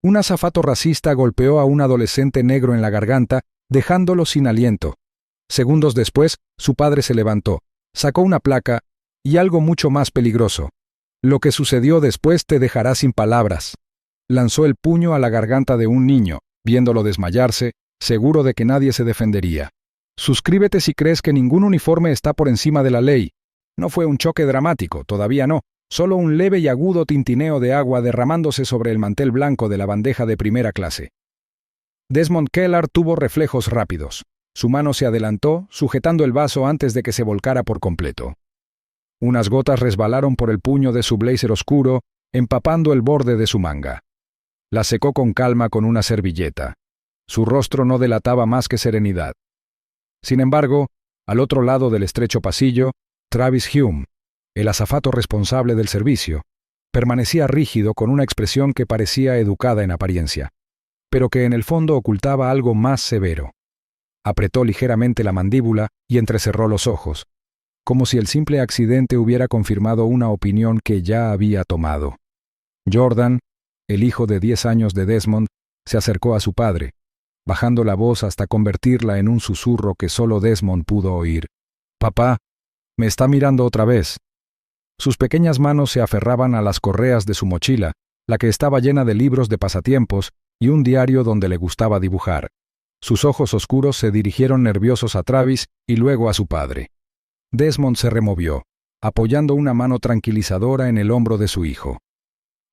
Un azafato racista golpeó a un adolescente negro en la garganta, dejándolo sin aliento. Segundos después, su padre se levantó, sacó una placa y algo mucho más peligroso. Lo que sucedió después te dejará sin palabras. Lanzó el puño a la garganta de un niño, viéndolo desmayarse, seguro de que nadie se defendería. Suscríbete si crees que ningún uniforme está por encima de la ley. No fue un choque dramático, todavía no. Solo un leve y agudo tintineo de agua derramándose sobre el mantel blanco de la bandeja de primera clase. Desmond Kellar tuvo reflejos rápidos. Su mano se adelantó, sujetando el vaso antes de que se volcara por completo. Unas gotas resbalaron por el puño de su blazer oscuro, empapando el borde de su manga. La secó con calma con una servilleta. Su rostro no delataba más que serenidad. Sin embargo, al otro lado del estrecho pasillo, Travis Hume, el azafato responsable del servicio, permanecía rígido con una expresión que parecía educada en apariencia, pero que en el fondo ocultaba algo más severo. Apretó ligeramente la mandíbula y entrecerró los ojos, como si el simple accidente hubiera confirmado una opinión que ya había tomado. Jordan, el hijo de 10 años de Desmond, se acercó a su padre, bajando la voz hasta convertirla en un susurro que solo Desmond pudo oír. «Papá, me está mirando otra vez». Sus pequeñas manos se aferraban a las correas de su mochila, la que estaba llena de libros de pasatiempos y un diario donde le gustaba dibujar. Sus ojos oscuros se dirigieron nerviosos a Travis y luego a su padre. Desmond se removió, apoyando una mano tranquilizadora en el hombro de su hijo.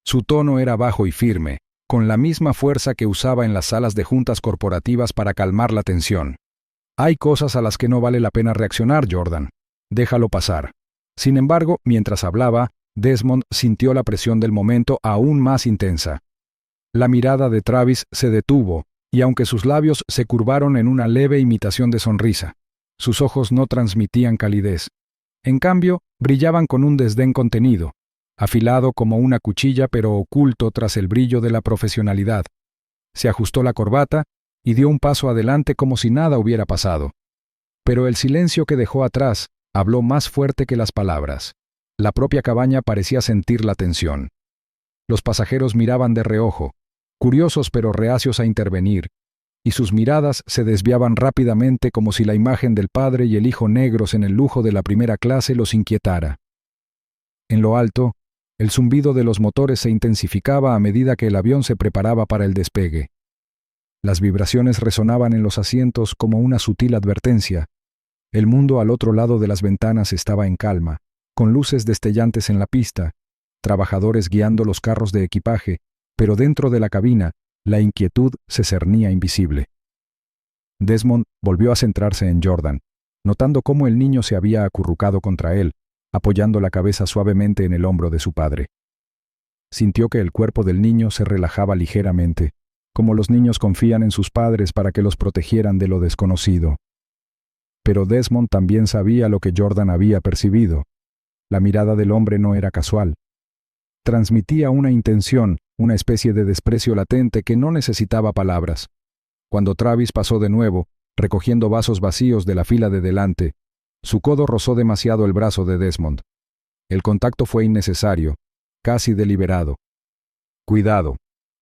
Su tono era bajo y firme, con la misma fuerza que usaba en las salas de juntas corporativas para calmar la tensión. «Hay cosas a las que no vale la pena reaccionar, Jordan. Déjalo pasar». Sin embargo, mientras hablaba, Desmond sintió la presión del momento aún más intensa. La mirada de Travis se detuvo, y aunque sus labios se curvaron en una leve imitación de sonrisa, sus ojos no transmitían calidez. En cambio, brillaban con un desdén contenido, afilado como una cuchilla pero oculto tras el brillo de la profesionalidad. Se ajustó la corbata y dio un paso adelante como si nada hubiera pasado. Pero el silencio que dejó atrás habló más fuerte que las palabras. La propia cabaña parecía sentir la tensión. Los pasajeros miraban de reojo, curiosos pero reacios a intervenir, y sus miradas se desviaban rápidamente como si la imagen del padre y el hijo negros en el lujo de la primera clase los inquietara. En lo alto, el zumbido de los motores se intensificaba a medida que el avión se preparaba para el despegue. Las vibraciones resonaban en los asientos como una sutil advertencia. El mundo al otro lado de las ventanas estaba en calma, con luces destellantes en la pista, trabajadores guiando los carros de equipaje, pero dentro de la cabina, la inquietud se cernía invisible. Desmond volvió a centrarse en Jordan, notando cómo el niño se había acurrucado contra él, apoyando la cabeza suavemente en el hombro de su padre. Sintió que el cuerpo del niño se relajaba ligeramente, como los niños confían en sus padres para que los protegieran de lo desconocido. Pero Desmond también sabía lo que Jordan había percibido. La mirada del hombre no era casual. Transmitía una intención, una especie de desprecio latente que no necesitaba palabras. Cuando Travis pasó de nuevo, recogiendo vasos vacíos de la fila de delante, su codo rozó demasiado el brazo de Desmond. El contacto fue innecesario, casi deliberado. «Cuidado»,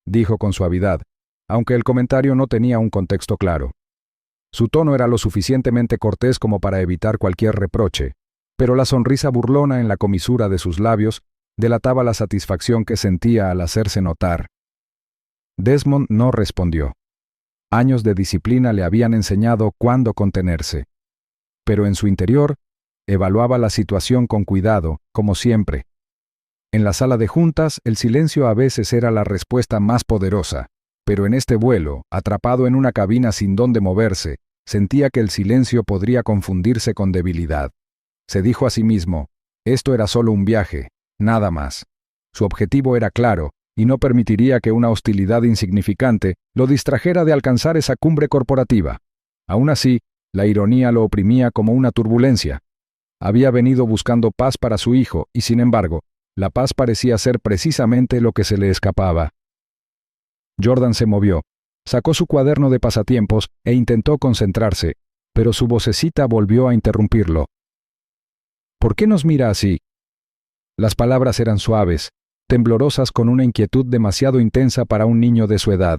dijo con suavidad, aunque el comentario no tenía un contexto claro. Su tono era lo suficientemente cortés como para evitar cualquier reproche, pero la sonrisa burlona en la comisura de sus labios delataba la satisfacción que sentía al hacerse notar. Desmond no respondió. Años de disciplina le habían enseñado cuándo contenerse. Pero en su interior, evaluaba la situación con cuidado, como siempre. En la sala de juntas, el silencio a veces era la respuesta más poderosa, pero en este vuelo, atrapado en una cabina sin dónde moverse, sentía que el silencio podría confundirse con debilidad. Se dijo a sí mismo, esto era solo un viaje, nada más. Su objetivo era claro, y no permitiría que una hostilidad insignificante lo distrajera de alcanzar esa cumbre corporativa. Aún así, la ironía lo oprimía como una turbulencia. Había venido buscando paz para su hijo, y sin embargo, la paz parecía ser precisamente lo que se le escapaba. Jordan se movió, sacó su cuaderno de pasatiempos e intentó concentrarse, pero su vocecita volvió a interrumpirlo. «¿Por qué nos mira así?» Las palabras eran suaves, temblorosas con una inquietud demasiado intensa para un niño de su edad.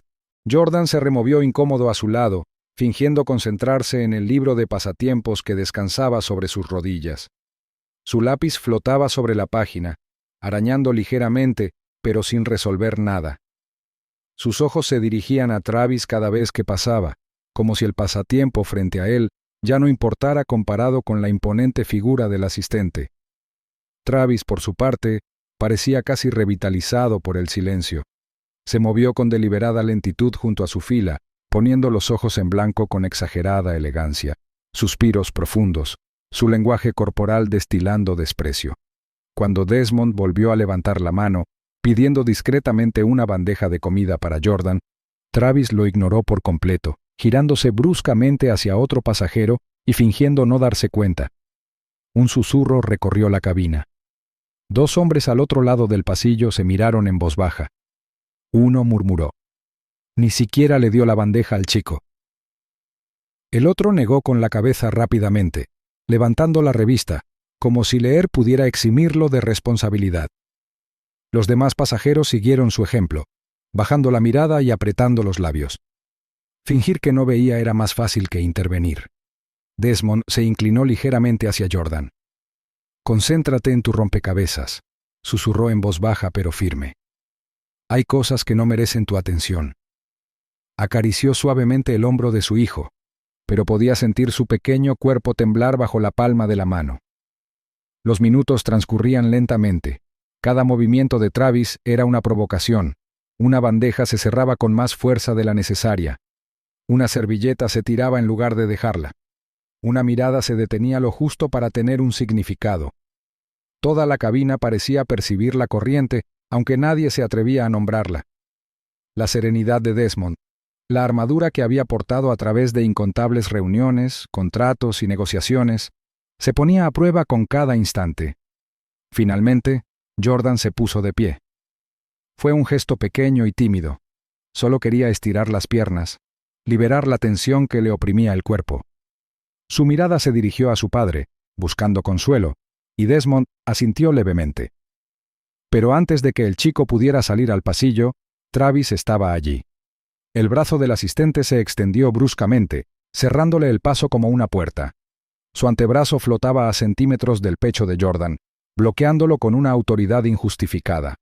Jordan se removió incómodo a su lado, fingiendo concentrarse en el libro de pasatiempos que descansaba sobre sus rodillas. Su lápiz flotaba sobre la página, arañando ligeramente, pero sin resolver nada. Sus ojos se dirigían a Travis cada vez que pasaba, como si el pasatiempo frente a él ya no importara comparado con la imponente figura del asistente. Travis, por su parte, parecía casi revitalizado por el silencio. Se movió con deliberada lentitud junto a su fila, poniendo los ojos en blanco con exagerada elegancia, suspiros profundos, su lenguaje corporal destilando desprecio. Cuando Desmond volvió a levantar la mano, pidiendo discretamente una bandeja de comida para Jordan, Travis lo ignoró por completo, girándose bruscamente hacia otro pasajero y fingiendo no darse cuenta. Un susurro recorrió la cabina. Dos hombres al otro lado del pasillo se miraron en voz baja. Uno murmuró: «Ni siquiera le dio la bandeja al chico». El otro negó con la cabeza rápidamente, levantando la revista, como si leer pudiera eximirlo de responsabilidad. Los demás pasajeros siguieron su ejemplo, bajando la mirada y apretando los labios. Fingir que no veía era más fácil que intervenir. Desmond se inclinó ligeramente hacia Jordan. «Concéntrate en tu rompecabezas», susurró en voz baja pero firme. «Hay cosas que no merecen tu atención». Acarició suavemente el hombro de su hijo, pero podía sentir su pequeño cuerpo temblar bajo la palma de la mano. Los minutos transcurrían lentamente. Cada movimiento de Travis era una provocación. Una bandeja se cerraba con más fuerza de la necesaria. Una servilleta se tiraba en lugar de dejarla. Una mirada se detenía lo justo para tener un significado. Toda la cabina parecía percibir la corriente, aunque nadie se atrevía a nombrarla. La serenidad de Desmond, la armadura que había portado a través de incontables reuniones, contratos y negociaciones, se ponía a prueba con cada instante. Finalmente, Jordan se puso de pie. Fue un gesto pequeño y tímido. Solo quería estirar las piernas, liberar la tensión que le oprimía el cuerpo. Su mirada se dirigió a su padre, buscando consuelo, y Desmond asintió levemente. Pero antes de que el chico pudiera salir al pasillo, Travis estaba allí. El brazo del asistente se extendió bruscamente, cerrándole el paso como una puerta. Su antebrazo flotaba a centímetros del pecho de Jordan, bloqueándolo con una autoridad injustificada.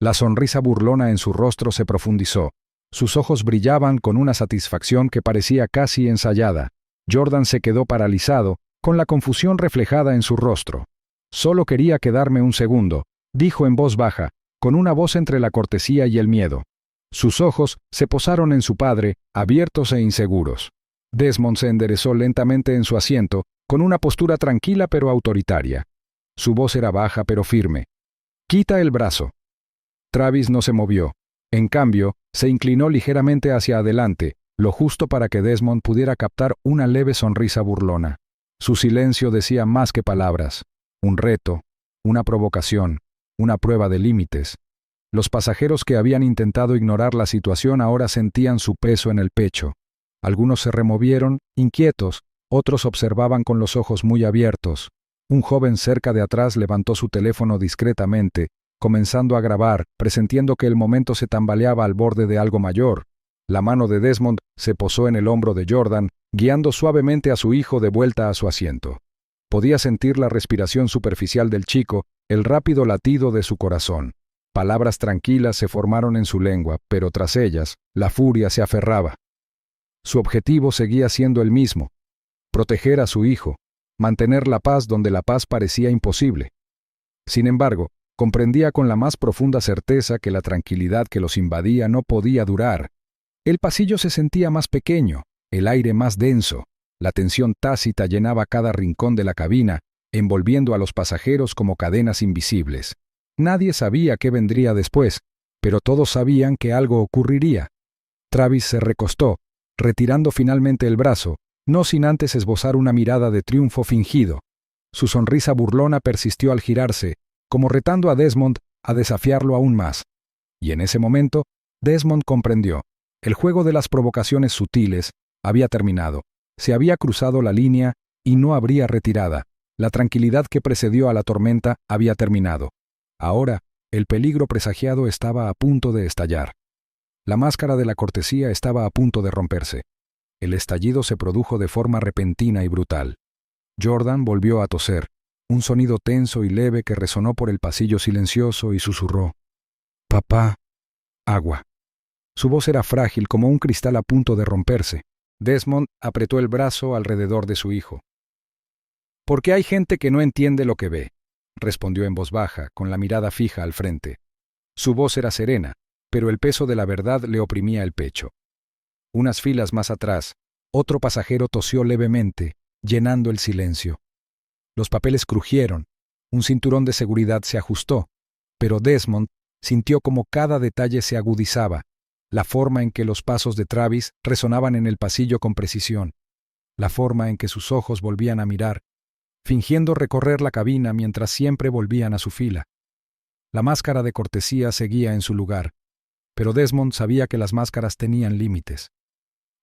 La sonrisa burlona en su rostro se profundizó. Sus ojos brillaban con una satisfacción que parecía casi ensayada. Jordan se quedó paralizado, con la confusión reflejada en su rostro. «Solo quería quedarme un segundo», dijo en voz baja, con una voz entre la cortesía y el miedo. Sus ojos se posaron en su padre, abiertos e inseguros. Desmond se enderezó lentamente en su asiento, con una postura tranquila pero autoritaria. Su voz era baja pero firme. «Quita el brazo». Travis no se movió. En cambio, se inclinó ligeramente hacia adelante, lo justo para que Desmond pudiera captar una leve sonrisa burlona. Su silencio decía más que palabras. Un reto, una provocación, una prueba de límites. Los pasajeros que habían intentado ignorar la situación ahora sentían su peso en el pecho. Algunos se removieron, inquietos, otros observaban con los ojos muy abiertos. Un joven cerca de atrás levantó su teléfono discretamente, comenzando a grabar, presintiendo que el momento se tambaleaba al borde de algo mayor. La mano de Desmond se posó en el hombro de Jordan, guiando suavemente a su hijo de vuelta a su asiento. Podía sentir la respiración superficial del chico, el rápido latido de su corazón. Palabras tranquilas se formaron en su lengua, pero tras ellas, la furia se aferraba. Su objetivo seguía siendo el mismo: proteger a su hijo, mantener la paz donde la paz parecía imposible. Sin embargo, comprendía con la más profunda certeza que la tranquilidad que los invadía no podía durar. El pasillo se sentía más pequeño, el aire más denso, la tensión tácita llenaba cada rincón de la cabina, envolviendo a los pasajeros como cadenas invisibles. Nadie sabía qué vendría después, pero todos sabían que algo ocurriría. Travis se recostó, retirando finalmente el brazo, no sin antes esbozar una mirada de triunfo fingido. Su sonrisa burlona persistió al girarse, como retando a Desmond a desafiarlo aún más. Y en ese momento, Desmond comprendió. El juego de las provocaciones sutiles había terminado. Se había cruzado la línea y no habría retirada. La tranquilidad que precedió a la tormenta había terminado. Ahora, El peligro presagiado estaba a punto de estallar. La máscara de la cortesía estaba a punto de romperse. El estallido se produjo de forma repentina y brutal. Jordan volvió a toser, un sonido tenso y leve que resonó por el pasillo silencioso y susurró: «Papá». Agua. Su voz era frágil como un cristal a punto de romperse. Desmond apretó el brazo alrededor de su hijo. «Porque hay gente que no entiende lo que ve», respondió en voz baja, con la mirada fija al frente. Su voz era serena, pero el peso de la verdad le oprimía el pecho. Unas filas más atrás, otro pasajero tosió levemente, llenando el silencio. Los papeles crujieron, un cinturón de seguridad se ajustó, pero Desmond sintió como cada detalle se agudizaba, la forma en que los pasos de Travis resonaban en el pasillo con precisión, la forma en que sus ojos volvían a mirar, fingiendo recorrer la cabina mientras siempre volvían a su fila. La máscara de cortesía seguía en su lugar, pero Desmond sabía que las máscaras tenían límites.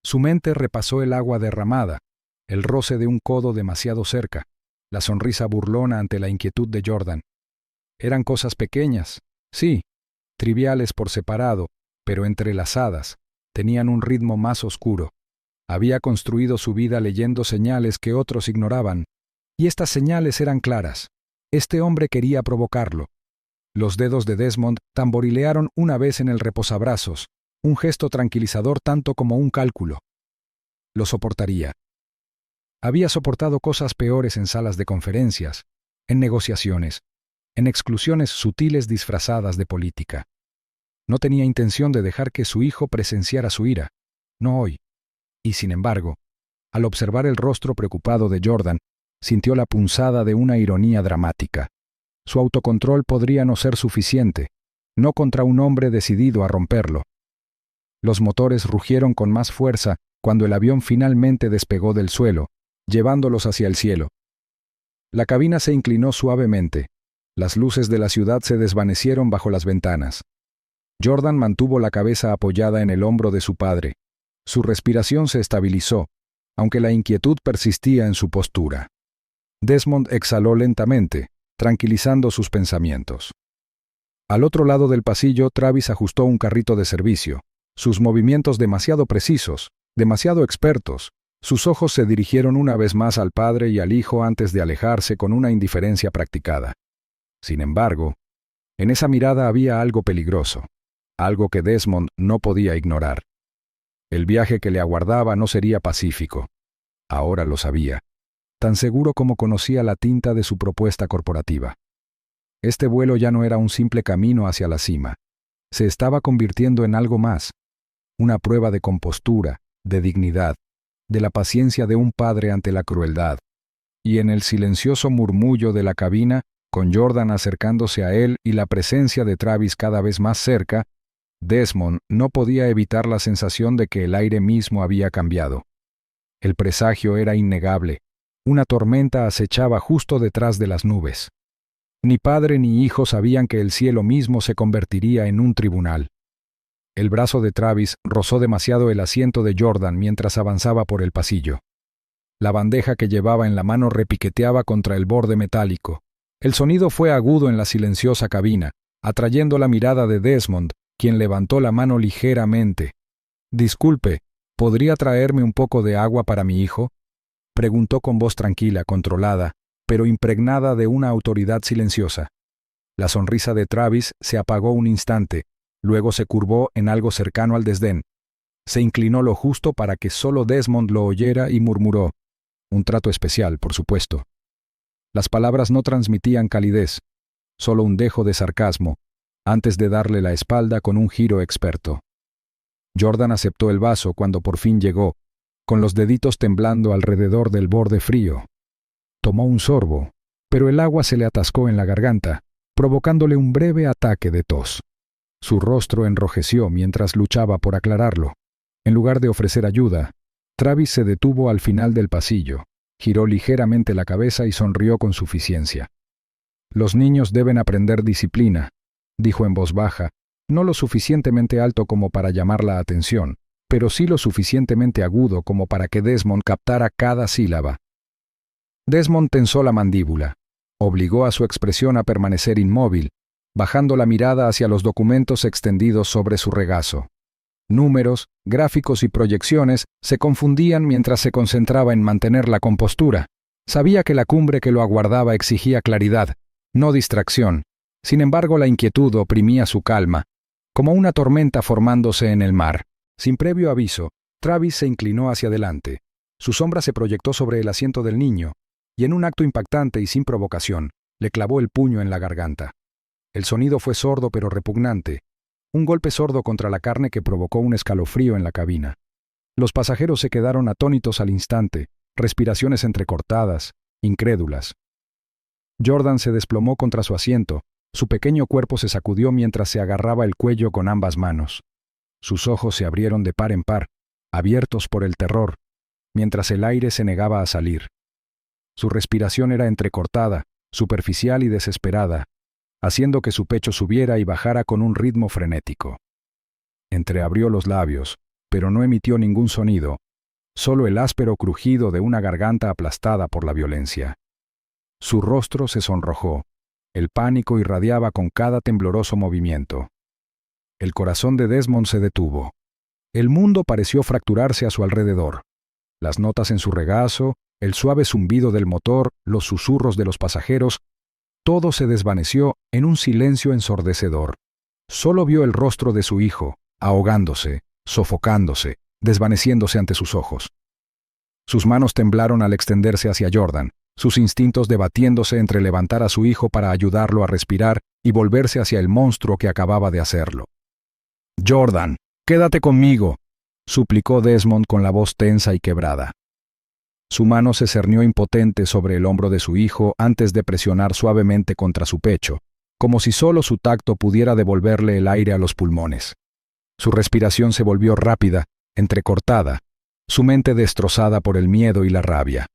Su mente repasó el agua derramada, el roce de un codo demasiado cerca, la sonrisa burlona ante la inquietud de Jordan. Eran cosas pequeñas, sí, triviales por separado, pero entrelazadas, tenían un ritmo más oscuro. Había construido su vida leyendo señales que otros ignoraban, y estas señales eran claras. Este hombre quería provocarlo. Los dedos de Desmond tamborilearon una vez en el reposabrazos, un gesto tranquilizador tanto como un cálculo. Lo soportaría. Había soportado cosas peores en salas de conferencias, en negociaciones, en exclusiones sutiles disfrazadas de política. No tenía intención de dejar que su hijo presenciara su ira, no hoy. Y sin embargo, al observar el rostro preocupado de Jordan, sintió la punzada de una ironía dramática. Su autocontrol podría no ser suficiente, no contra un hombre decidido a romperlo. Los motores rugieron con más fuerza cuando el avión finalmente despegó del suelo, llevándolos hacia el cielo. La cabina se inclinó suavemente. Las luces de la ciudad se desvanecieron bajo las ventanas. Jordan mantuvo la cabeza apoyada en el hombro de su padre. Su respiración se estabilizó, aunque la inquietud persistía en su postura. Desmond exhaló lentamente, tranquilizando sus pensamientos. Al otro lado del pasillo, Travis ajustó un carrito de servicio, sus movimientos demasiado precisos, demasiado expertos. Sus ojos se dirigieron una vez más al padre y al hijo antes de alejarse con una indiferencia practicada. Sin embargo, en esa mirada había algo peligroso, algo que Desmond no podía ignorar. El viaje que le aguardaba no sería pacífico. Ahora lo sabía, tan seguro como conocía la tinta de su propuesta corporativa. Este vuelo ya no era un simple camino hacia la cima. Se estaba convirtiendo en algo más, una prueba de compostura, de dignidad, de la paciencia de un padre ante la crueldad. Y en el silencioso murmullo de la cabina, con Jordan acercándose a él y la presencia de Travis cada vez más cerca, Desmond no podía evitar la sensación de que el aire mismo había cambiado. El presagio era innegable. Una tormenta acechaba justo detrás de las nubes. Ni padre ni hijo sabían que el cielo mismo se convertiría en un tribunal. El brazo de Travis rozó demasiado el asiento de Jordan mientras avanzaba por el pasillo. La bandeja que llevaba en la mano repiqueteaba contra el borde metálico. El sonido fue agudo en la silenciosa cabina, atrayendo la mirada de Desmond, quien levantó la mano ligeramente. «Disculpe, ¿podría traerme un poco de agua para mi hijo?», preguntó con voz tranquila, controlada, pero impregnada de una autoridad silenciosa. La sonrisa de Travis se apagó un instante, luego se curvó en algo cercano al desdén. Se inclinó lo justo para que solo Desmond lo oyera y murmuró: «Un trato especial, por supuesto». Las palabras no transmitían calidez, solo un dejo de sarcasmo, antes de darle la espalda con un giro experto. Jordan aceptó el vaso cuando por fin llegó, con los deditos temblando alrededor del borde frío. Tomó un sorbo, pero el agua se le atascó en la garganta, provocándole un breve ataque de tos. Su rostro enrojeció mientras luchaba por aclararlo. En lugar de ofrecer ayuda, Travis se detuvo al final del pasillo, giró ligeramente la cabeza y sonrió con suficiencia. «Los niños deben aprender disciplina», dijo en voz baja, no lo suficientemente alto como para llamar la atención, pero sí lo suficientemente agudo como para que Desmond captara cada sílaba. Desmond tensó la mandíbula, obligó a su expresión a permanecer inmóvil, bajando la mirada hacia los documentos extendidos sobre su regazo. Números, gráficos y proyecciones se confundían mientras se concentraba en mantener la compostura. Sabía que la cumbre que lo aguardaba exigía claridad, no distracción. Sin embargo, la inquietud oprimía su calma, como una tormenta formándose en el mar. Sin previo aviso, Travis se inclinó hacia adelante. Su sombra se proyectó sobre el asiento del niño, y en un acto impactante y sin provocación, le clavó el puño en la garganta. El sonido fue sordo pero repugnante, un golpe sordo contra la carne que provocó un escalofrío en la cabina. Los pasajeros se quedaron atónitos al instante, respiraciones entrecortadas, incrédulas. Jordan se desplomó contra su asiento, su pequeño cuerpo se sacudió mientras se agarraba el cuello con ambas manos. Sus ojos se abrieron de par en par, abiertos por el terror, mientras el aire se negaba a salir. Su respiración era entrecortada, superficial y desesperada, haciendo que su pecho subiera y bajara con un ritmo frenético. Entreabrió los labios, pero no emitió ningún sonido, solo el áspero crujido de una garganta aplastada por la violencia. Su rostro se sonrojó, el pánico irradiaba con cada tembloroso movimiento. El corazón de Desmond se detuvo. El mundo pareció fracturarse a su alrededor. Las notas en su regazo, el suave zumbido del motor, los susurros de los pasajeros, todo se desvaneció en un silencio ensordecedor. Solo vio el rostro de su hijo, ahogándose, sofocándose, desvaneciéndose ante sus ojos. Sus manos temblaron al extenderse hacia Jordan, sus instintos debatiéndose entre levantar a su hijo para ayudarlo a respirar y volverse hacia el monstruo que acababa de hacerlo. «Jordan, quédate conmigo», suplicó Desmond con la voz tensa y quebrada. Su mano se cernió impotente sobre el hombro de su hijo antes de presionar suavemente contra su pecho, como si solo su tacto pudiera devolverle el aire a los pulmones. Su respiración se volvió rápida, entrecortada, su mente destrozada por el miedo y la rabia.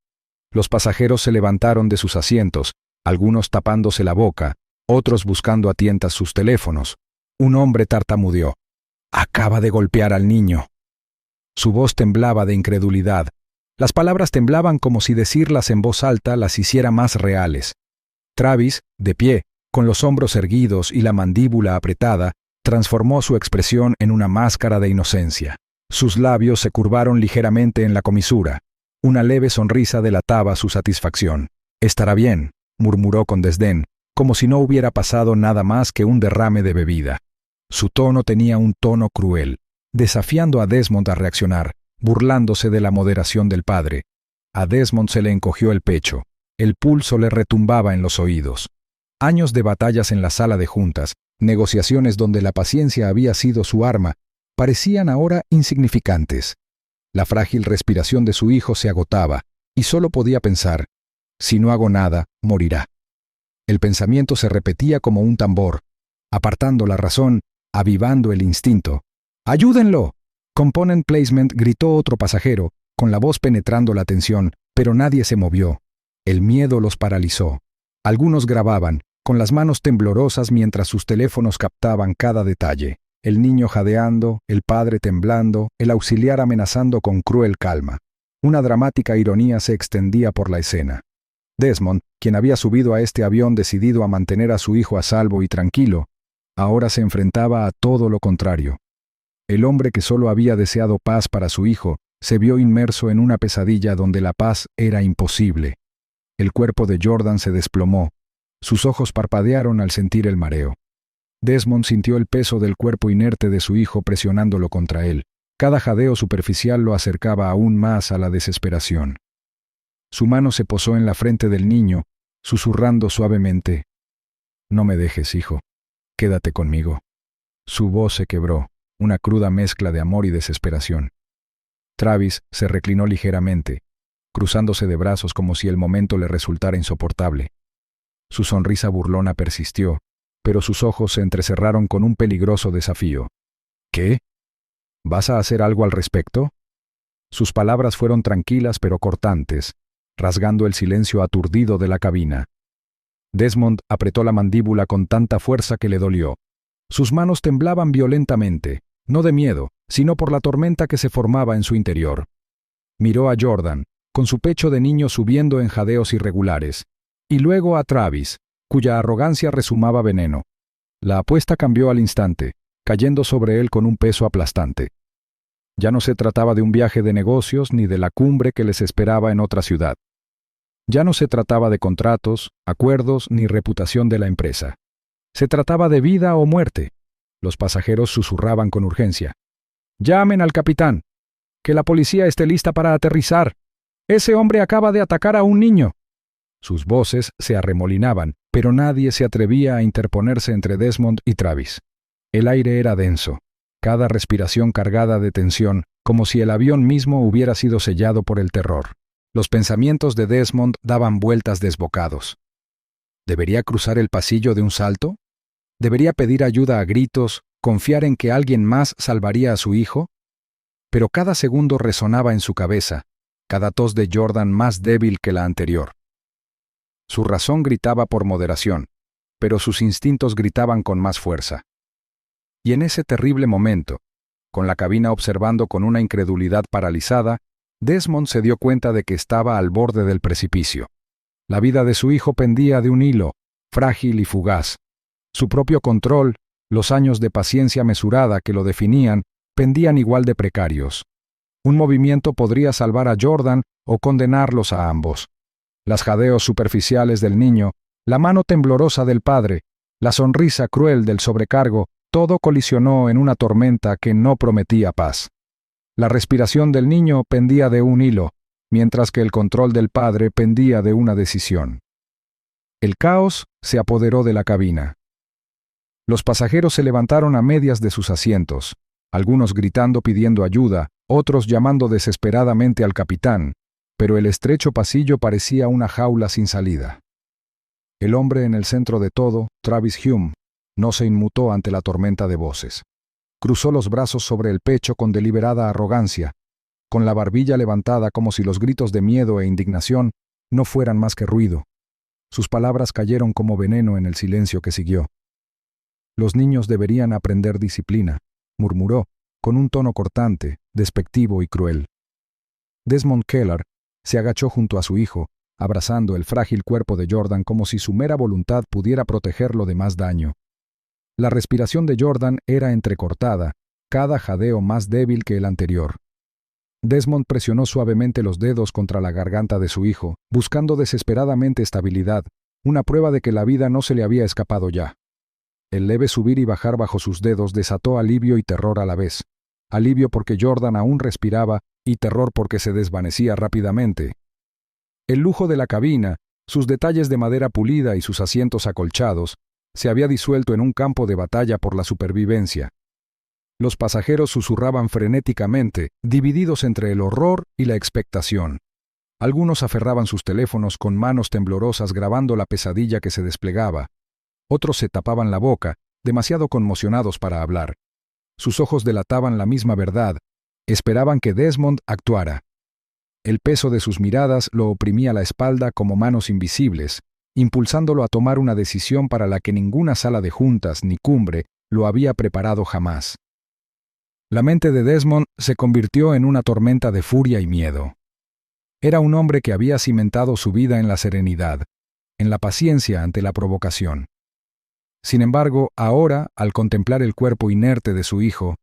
Los pasajeros se levantaron de sus asientos, algunos tapándose la boca, otros buscando a tientas sus teléfonos. Un hombre tartamudeó. «Acaba de golpear al niño». Su voz temblaba de incredulidad. Las palabras temblaban como si decirlas en voz alta las hiciera más reales. Travis, de pie, con los hombros erguidos y la mandíbula apretada, transformó su expresión en una máscara de inocencia. Sus labios se curvaron ligeramente en la comisura. Una leve sonrisa delataba su satisfacción. «Estará bien», murmuró con desdén, como si no hubiera pasado nada más que un derrame de bebida. Su tono tenía un tono cruel, desafiando a Desmond a reaccionar, burlándose de la moderación del padre. A Desmond se le encogió el pecho, el pulso le retumbaba en los oídos. Años de batallas en la sala de juntas, negociaciones donde la paciencia había sido su arma, parecían ahora insignificantes. La frágil respiración de su hijo se agotaba, y solo podía pensar, si no hago nada, morirá. El pensamiento se repetía como un tambor, apartando la razón, avivando el instinto. «¡Ayúdenlo!» Component Placement, gritó otro pasajero, con la voz penetrando la tensión, pero nadie se movió. El miedo los paralizó. Algunos grababan, con las manos temblorosas mientras sus teléfonos captaban cada detalle. El niño jadeando, el padre temblando, el auxiliar amenazando con cruel calma. Una dramática ironía se extendía por la escena. Desmond, quien había subido a este avión decidido a mantener a su hijo a salvo y tranquilo, ahora se enfrentaba a todo lo contrario. El hombre que solo había deseado paz para su hijo se vio inmerso en una pesadilla donde la paz era imposible. El cuerpo de Jordan se desplomó. Sus ojos parpadearon al sentir el mareo. Desmond sintió el peso del cuerpo inerte de su hijo presionándolo contra él. Cada jadeo superficial lo acercaba aún más a la desesperación. Su mano se posó en la frente del niño, susurrando suavemente: «No me dejes, hijo. Quédate conmigo». Su voz se quebró, una cruda mezcla de amor y desesperación. Travis se reclinó ligeramente, cruzándose de brazos como si el momento le resultara insoportable. Su sonrisa burlona persistió, pero sus ojos se entrecerraron con un peligroso desafío. «¿Qué? ¿Vas a hacer algo al respecto?» Sus palabras fueron tranquilas pero cortantes, rasgando el silencio aturdido de la cabina. Desmond apretó la mandíbula con tanta fuerza que le dolió. Sus manos temblaban violentamente, no de miedo, sino por la tormenta que se formaba en su interior. Miró a Jordan, con su pecho de niño subiendo en jadeos irregulares, y luego a Travis, cuya arrogancia rezumaba veneno. La apuesta cambió al instante, cayendo sobre él con un peso aplastante. Ya no se trataba de un viaje de negocios ni de la cumbre que les esperaba en otra ciudad. Ya no se trataba de contratos, acuerdos ni reputación de la empresa. Se trataba de vida o muerte. Los pasajeros susurraban con urgencia. «¡Llamen al capitán! ¡Que la policía esté lista para aterrizar! ¡Ese hombre acaba de atacar a un niño!» Sus voces se arremolinaban, pero nadie se atrevía a interponerse entre Desmond y Travis. El aire era denso, cada respiración cargada de tensión, como si el avión mismo hubiera sido sellado por el terror. Los pensamientos de Desmond daban vueltas desbocados. ¿Debería cruzar el pasillo de un salto? ¿Debería pedir ayuda a gritos, confiar en que alguien más salvaría a su hijo? Pero cada segundo resonaba en su cabeza, cada tos de Jordan más débil que la anterior. Su razón gritaba por moderación, pero sus instintos gritaban con más fuerza. Y en ese terrible momento, con la cabina observando con una incredulidad paralizada, Desmond se dio cuenta de que estaba al borde del precipicio. La vida de su hijo pendía de un hilo, frágil y fugaz. Su propio control, los años de paciencia mesurada que lo definían, pendían igual de precarios. Un movimiento podría salvar a Jordan o condenarlos a ambos. Las jadeos superficiales del niño, la mano temblorosa del padre, la sonrisa cruel del sobrecargo, todo colisionó en una tormenta que no prometía paz. La respiración del niño pendía de un hilo, mientras que el control del padre pendía de una decisión. El caos se apoderó de la cabina. Los pasajeros se levantaron a medias de sus asientos, algunos gritando pidiendo ayuda, otros llamando desesperadamente al capitán, pero el estrecho pasillo parecía una jaula sin salida. El hombre en el centro de todo, Travis Hume, no se inmutó ante la tormenta de voces. Cruzó los brazos sobre el pecho con deliberada arrogancia, con la barbilla levantada como si los gritos de miedo e indignación no fueran más que ruido. Sus palabras cayeron como veneno en el silencio que siguió. «Los niños deberían aprender disciplina», murmuró, con un tono cortante, despectivo y cruel. Desmond Kellar se agachó junto a su hijo, abrazando el frágil cuerpo de Jordan como si su mera voluntad pudiera protegerlo de más daño. La respiración de Jordan era entrecortada, cada jadeo más débil que el anterior. Desmond presionó suavemente los dedos contra la garganta de su hijo, buscando desesperadamente estabilidad, una prueba de que la vida no se le había escapado ya. El leve subir y bajar bajo sus dedos desató alivio y terror a la vez. Alivio porque Jordan aún respiraba y terror porque se desvanecía rápidamente. El lujo de la cabina, sus detalles de madera pulida y sus asientos acolchados, se había disuelto en un campo de batalla por la supervivencia. Los pasajeros susurraban frenéticamente, divididos entre el horror y la expectación. Algunos aferraban sus teléfonos con manos temblorosas grabando la pesadilla que se desplegaba. Otros se tapaban la boca, demasiado conmocionados para hablar. Sus ojos delataban la misma verdad. Esperaban que Desmond actuara. El peso de sus miradas lo oprimía la espalda como manos invisibles, impulsándolo a tomar una decisión para la que ninguna sala de juntas ni cumbre lo había preparado jamás. La mente de Desmond se convirtió en una tormenta de furia y miedo. Era un hombre que había cimentado su vida en la serenidad, en la paciencia ante la provocación. Sin embargo, ahora, al contemplar el cuerpo inerte de su hijo,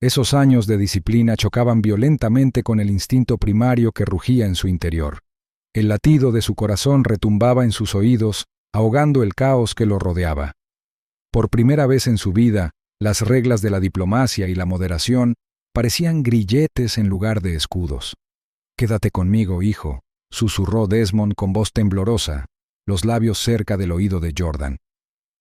esos años de disciplina chocaban violentamente con el instinto primario que rugía en su interior. El latido de su corazón retumbaba en sus oídos, ahogando el caos que lo rodeaba. Por primera vez en su vida, las reglas de la diplomacia y la moderación parecían grilletes en lugar de escudos. «Quédate conmigo, hijo», susurró Desmond con voz temblorosa, los labios cerca del oído de Jordan.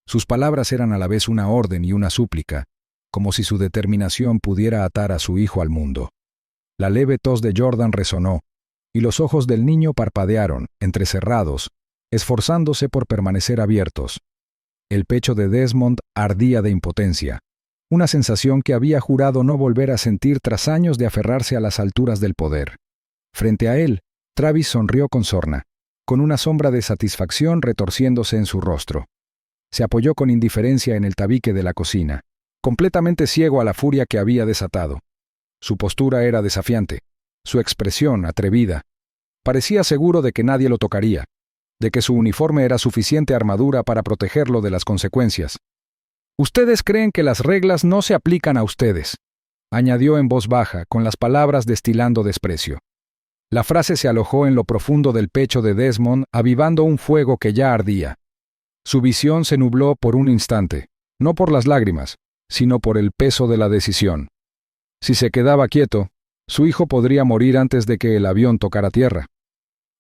Sus palabras eran a la vez una orden y una súplica, como si su determinación pudiera atar a su hijo al mundo. La leve tos de Jordan resonó, y los ojos del niño parpadearon, entrecerrados, esforzándose por permanecer abiertos. El pecho de Desmond ardía de impotencia, una sensación que había jurado no volver a sentir tras años de aferrarse a las alturas del poder. Frente a él, Travis sonrió con sorna, con una sombra de satisfacción retorciéndose en su rostro. Se apoyó con indiferencia en el tabique de la cocina, completamente ciego a la furia que había desatado. Su postura era desafiante, su expresión atrevida. Parecía seguro de que nadie lo tocaría, de que su uniforme era suficiente armadura para protegerlo de las consecuencias. Ustedes creen que las reglas no se aplican a ustedes, añadió en voz baja, con las palabras destilando desprecio. La frase se alojó en lo profundo del pecho de Desmond, avivando un fuego que ya ardía. Su visión se nubló por un instante, no por las lágrimas, sino por el peso de la decisión. Si se quedaba quieto, su hijo podría morir antes de que el avión tocara tierra.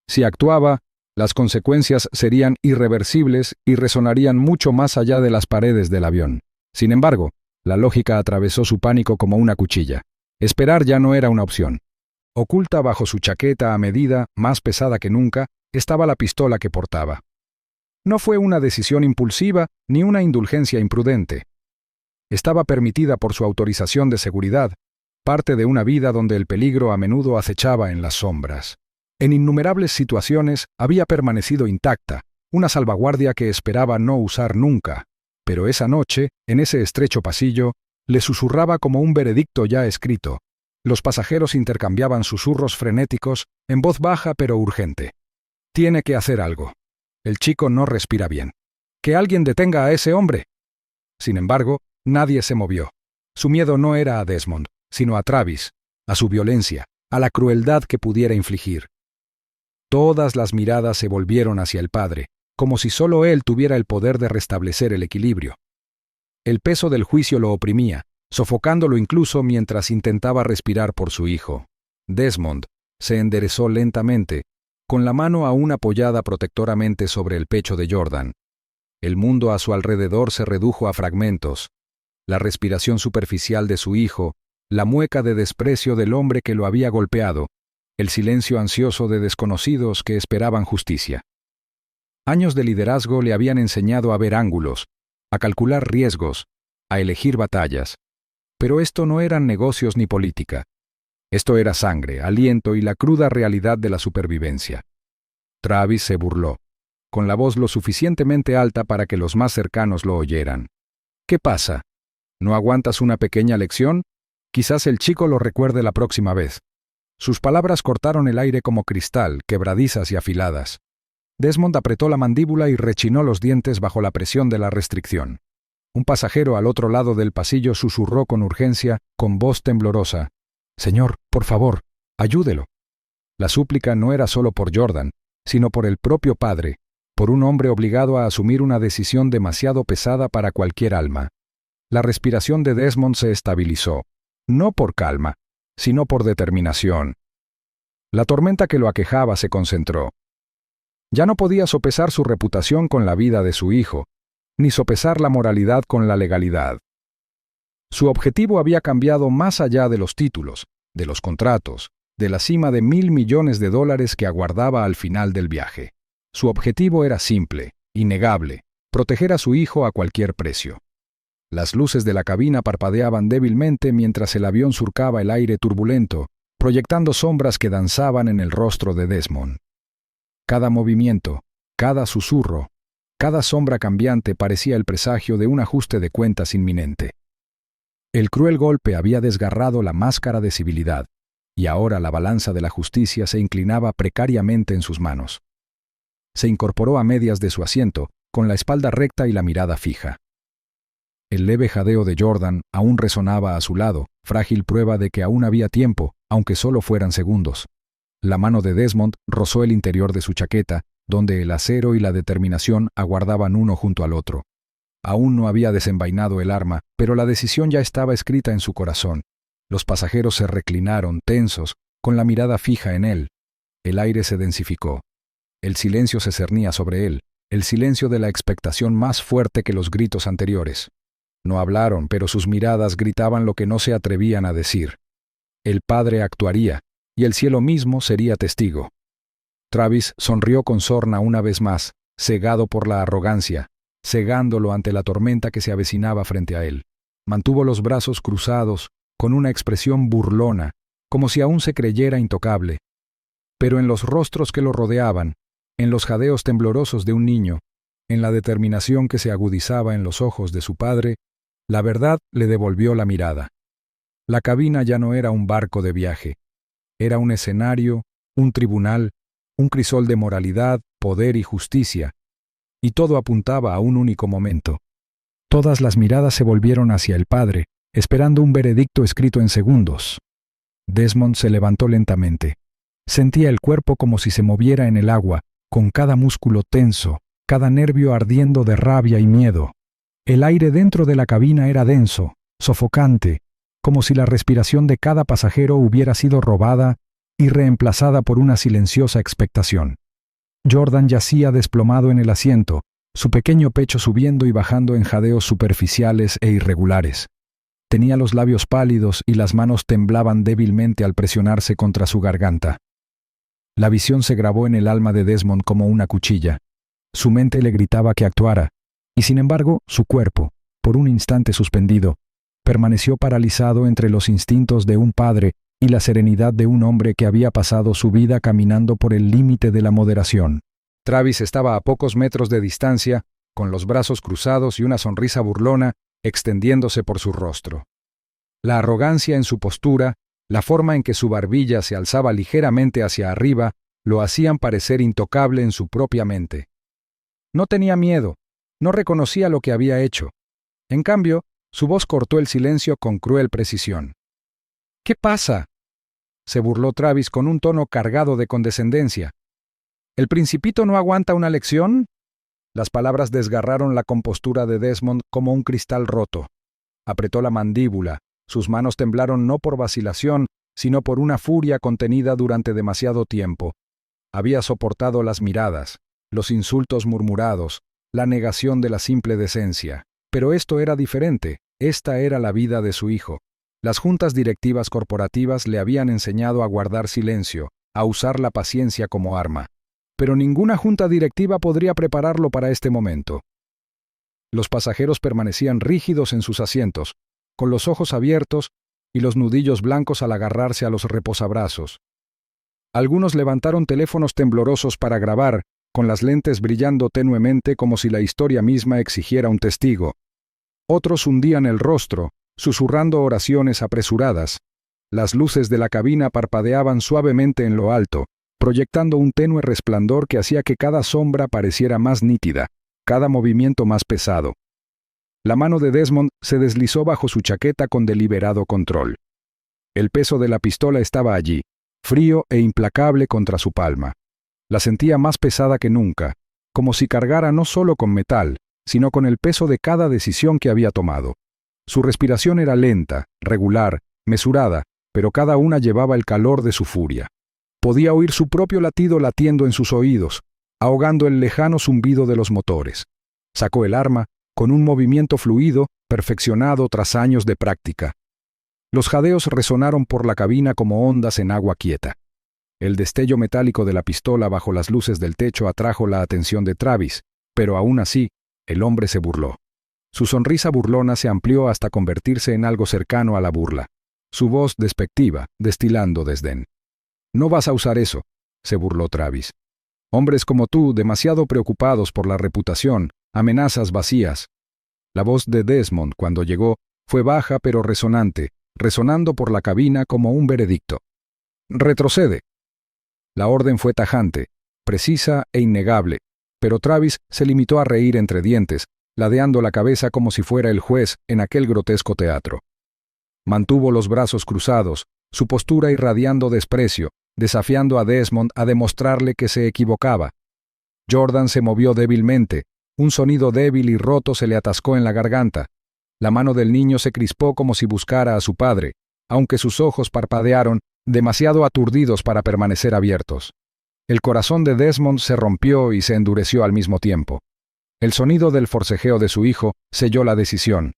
Si actuaba, las consecuencias serían irreversibles y resonarían mucho más allá de las paredes del avión. Sin embargo, la lógica atravesó su pánico como una cuchilla. Esperar ya no era una opción. Oculta bajo su chaqueta a medida, más pesada que nunca, estaba la pistola que portaba. No fue una decisión impulsiva ni una indulgencia imprudente. Estaba permitida por su autorización de seguridad, parte de una vida donde el peligro a menudo acechaba en las sombras. En innumerables situaciones había permanecido intacta, una salvaguardia que esperaba no usar nunca, pero esa noche, en ese estrecho pasillo, le susurraba como un veredicto ya escrito. Los pasajeros intercambiaban susurros frenéticos, en voz baja pero urgente. Tiene que hacer algo. El chico no respira bien. ¡Que alguien detenga a ese hombre! Sin embargo, nadie se movió. Su miedo no era a Desmond, sino a Travis, a su violencia, a la crueldad que pudiera infligir. Todas las miradas se volvieron hacia el padre, como si solo él tuviera el poder de restablecer el equilibrio. El peso del juicio lo oprimía, sofocándolo incluso mientras intentaba respirar por su hijo. Desmond se enderezó lentamente, con la mano aún apoyada protectoramente sobre el pecho de Jordan. El mundo a su alrededor se redujo a fragmentos. La respiración superficial de su hijo, la mueca de desprecio del hombre que lo había golpeado, el silencio ansioso de desconocidos que esperaban justicia. Años de liderazgo le habían enseñado a ver ángulos, a calcular riesgos, a elegir batallas. Pero esto no eran negocios ni política. Esto era sangre, aliento y la cruda realidad de la supervivencia. Travis se burló, con la voz lo suficientemente alta para que los más cercanos lo oyeran. ¿Qué pasa? ¿No aguantas una pequeña lección? Quizás el chico lo recuerde la próxima vez. Sus palabras cortaron el aire como cristal, quebradizas y afiladas. Desmond apretó la mandíbula y rechinó los dientes bajo la presión de la restricción. Un pasajero al otro lado del pasillo susurró con urgencia, con voz temblorosa: «Señor, por favor, ayúdelo». La súplica no era solo por Jordan, sino por el propio padre, por un hombre obligado a asumir una decisión demasiado pesada para cualquier alma. La respiración de Desmond se estabilizó, no por calma, sino por determinación. La tormenta que lo aquejaba se concentró. Ya no podía sopesar su reputación con la vida de su hijo, ni sopesar la moralidad con la legalidad. Su objetivo había cambiado más allá de los títulos, de los contratos, de la cima de $1.000 millones que aguardaba al final del viaje. Su objetivo era simple, innegable: proteger a su hijo a cualquier precio. Las luces de la cabina parpadeaban débilmente mientras el avión surcaba el aire turbulento, proyectando sombras que danzaban en el rostro de Desmond. Cada movimiento, cada susurro, cada sombra cambiante parecía el presagio de un ajuste de cuentas inminente. El cruel golpe había desgarrado la máscara de civilidad, y ahora la balanza de la justicia se inclinaba precariamente en sus manos. Se incorporó a medias de su asiento, con la espalda recta y la mirada fija. El leve jadeo de Jordan aún resonaba a su lado, frágil prueba de que aún había tiempo, aunque solo fueran segundos. La mano de Desmond rozó el interior de su chaqueta, donde el acero y la determinación aguardaban uno junto al otro. Aún no había desenvainado el arma, pero la decisión ya estaba escrita en su corazón. Los pasajeros se reclinaron, tensos, con la mirada fija en él. El aire se densificó. El silencio se cernía sobre él, el silencio de la expectación más fuerte que los gritos anteriores. No hablaron, pero sus miradas gritaban lo que no se atrevían a decir. El padre actuaría, y el cielo mismo sería testigo. Travis sonrió con sorna una vez más, cegado por la arrogancia, cegándolo ante la tormenta que se avecinaba frente a él. Mantuvo los brazos cruzados, con una expresión burlona, como si aún se creyera intocable. Pero en los rostros que lo rodeaban, en los jadeos temblorosos de un niño, en la determinación que se agudizaba en los ojos de su padre, la verdad le devolvió la mirada. La cabina ya no era un barco de viaje. Era un escenario, un tribunal, un crisol de moralidad, poder y justicia, y todo apuntaba a un único momento. Todas las miradas se volvieron hacia el padre, esperando un veredicto escrito en segundos. Desmond se levantó lentamente. Sentía el cuerpo como si se moviera en el agua, con cada músculo tenso, cada nervio ardiendo de rabia y miedo. El aire dentro de la cabina era denso, sofocante, como si la respiración de cada pasajero hubiera sido robada y reemplazada por una silenciosa expectación. Jordan yacía desplomado en el asiento, su pequeño pecho subiendo y bajando en jadeos superficiales e irregulares. Tenía los labios pálidos y las manos temblaban débilmente al presionarse contra su garganta. La visión se grabó en el alma de Desmond como una cuchilla. Su mente le gritaba que actuara, y sin embargo, su cuerpo, por un instante suspendido, permaneció paralizado entre los instintos de un padre y la serenidad de un hombre que había pasado su vida caminando por el límite de la moderación. Travis estaba a pocos metros de distancia, con los brazos cruzados y una sonrisa burlona extendiéndose por su rostro. La arrogancia en su postura, la forma en que su barbilla se alzaba ligeramente hacia arriba, lo hacían parecer intocable en su propia mente. No tenía miedo, no reconocía lo que había hecho. En cambio, su voz cortó el silencio con cruel precisión. «¿Qué pasa?», se burló Travis con un tono cargado de condescendencia. «¿El Principito no aguanta una lección?». Las palabras desgarraron la compostura de Desmond como un cristal roto. Apretó la mandíbula, sus manos temblaron no por vacilación, sino por una furia contenida durante demasiado tiempo. Había soportado las miradas, los insultos murmurados, la negación de la simple decencia. Pero esto era diferente, esta era la vida de su hijo. Las juntas directivas corporativas le habían enseñado a guardar silencio, a usar la paciencia como arma. Pero ninguna junta directiva podría prepararlo para este momento. Los pasajeros permanecían rígidos en sus asientos, con los ojos abiertos y los nudillos blancos al agarrarse a los reposabrazos. Algunos levantaron teléfonos temblorosos para grabar, con las lentes brillando tenuemente como si la historia misma exigiera un testigo. Otros hundían el rostro, susurrando oraciones apresuradas. Las luces de la cabina parpadeaban suavemente en lo alto, proyectando un tenue resplandor que hacía que cada sombra pareciera más nítida, cada movimiento más pesado. La mano de Desmond se deslizó bajo su chaqueta con deliberado control. El peso de la pistola estaba allí, frío e implacable contra su palma. La sentía más pesada que nunca, como si cargara no solo con metal, sino con el peso de cada decisión que había tomado. Su respiración era lenta, regular, mesurada, pero cada una llevaba el calor de su furia. Podía oír su propio latido latiendo en sus oídos, ahogando el lejano zumbido de los motores. Sacó el arma, con un movimiento fluido, perfeccionado tras años de práctica. Los jadeos resonaron por la cabina como ondas en agua quieta. El destello metálico de la pistola bajo las luces del techo atrajo la atención de Travis, pero aún así, el hombre se burló. Su sonrisa burlona se amplió hasta convertirse en algo cercano a la burla. Su voz despectiva, destilando desdén. «No vas a usar eso», se burló Travis. «Hombres como tú, demasiado preocupados por la reputación, amenazas vacías». La voz de Desmond, cuando llegó, fue baja pero resonante, resonando por la cabina como un veredicto. «Retrocede». La orden fue tajante, precisa e innegable, pero Travis se limitó a reír entre dientes, ladeando la cabeza como si fuera el juez en aquel grotesco teatro. Mantuvo los brazos cruzados, su postura irradiando desprecio, desafiando a Desmond a demostrarle que se equivocaba. Jordan se movió débilmente, un sonido débil y roto se le atascó en la garganta. La mano del niño se crispó como si buscara a su padre, aunque sus ojos parpadearon, demasiado aturdidos para permanecer abiertos. El corazón de Desmond se rompió y se endureció al mismo tiempo. El sonido del forcejeo de su hijo selló la decisión.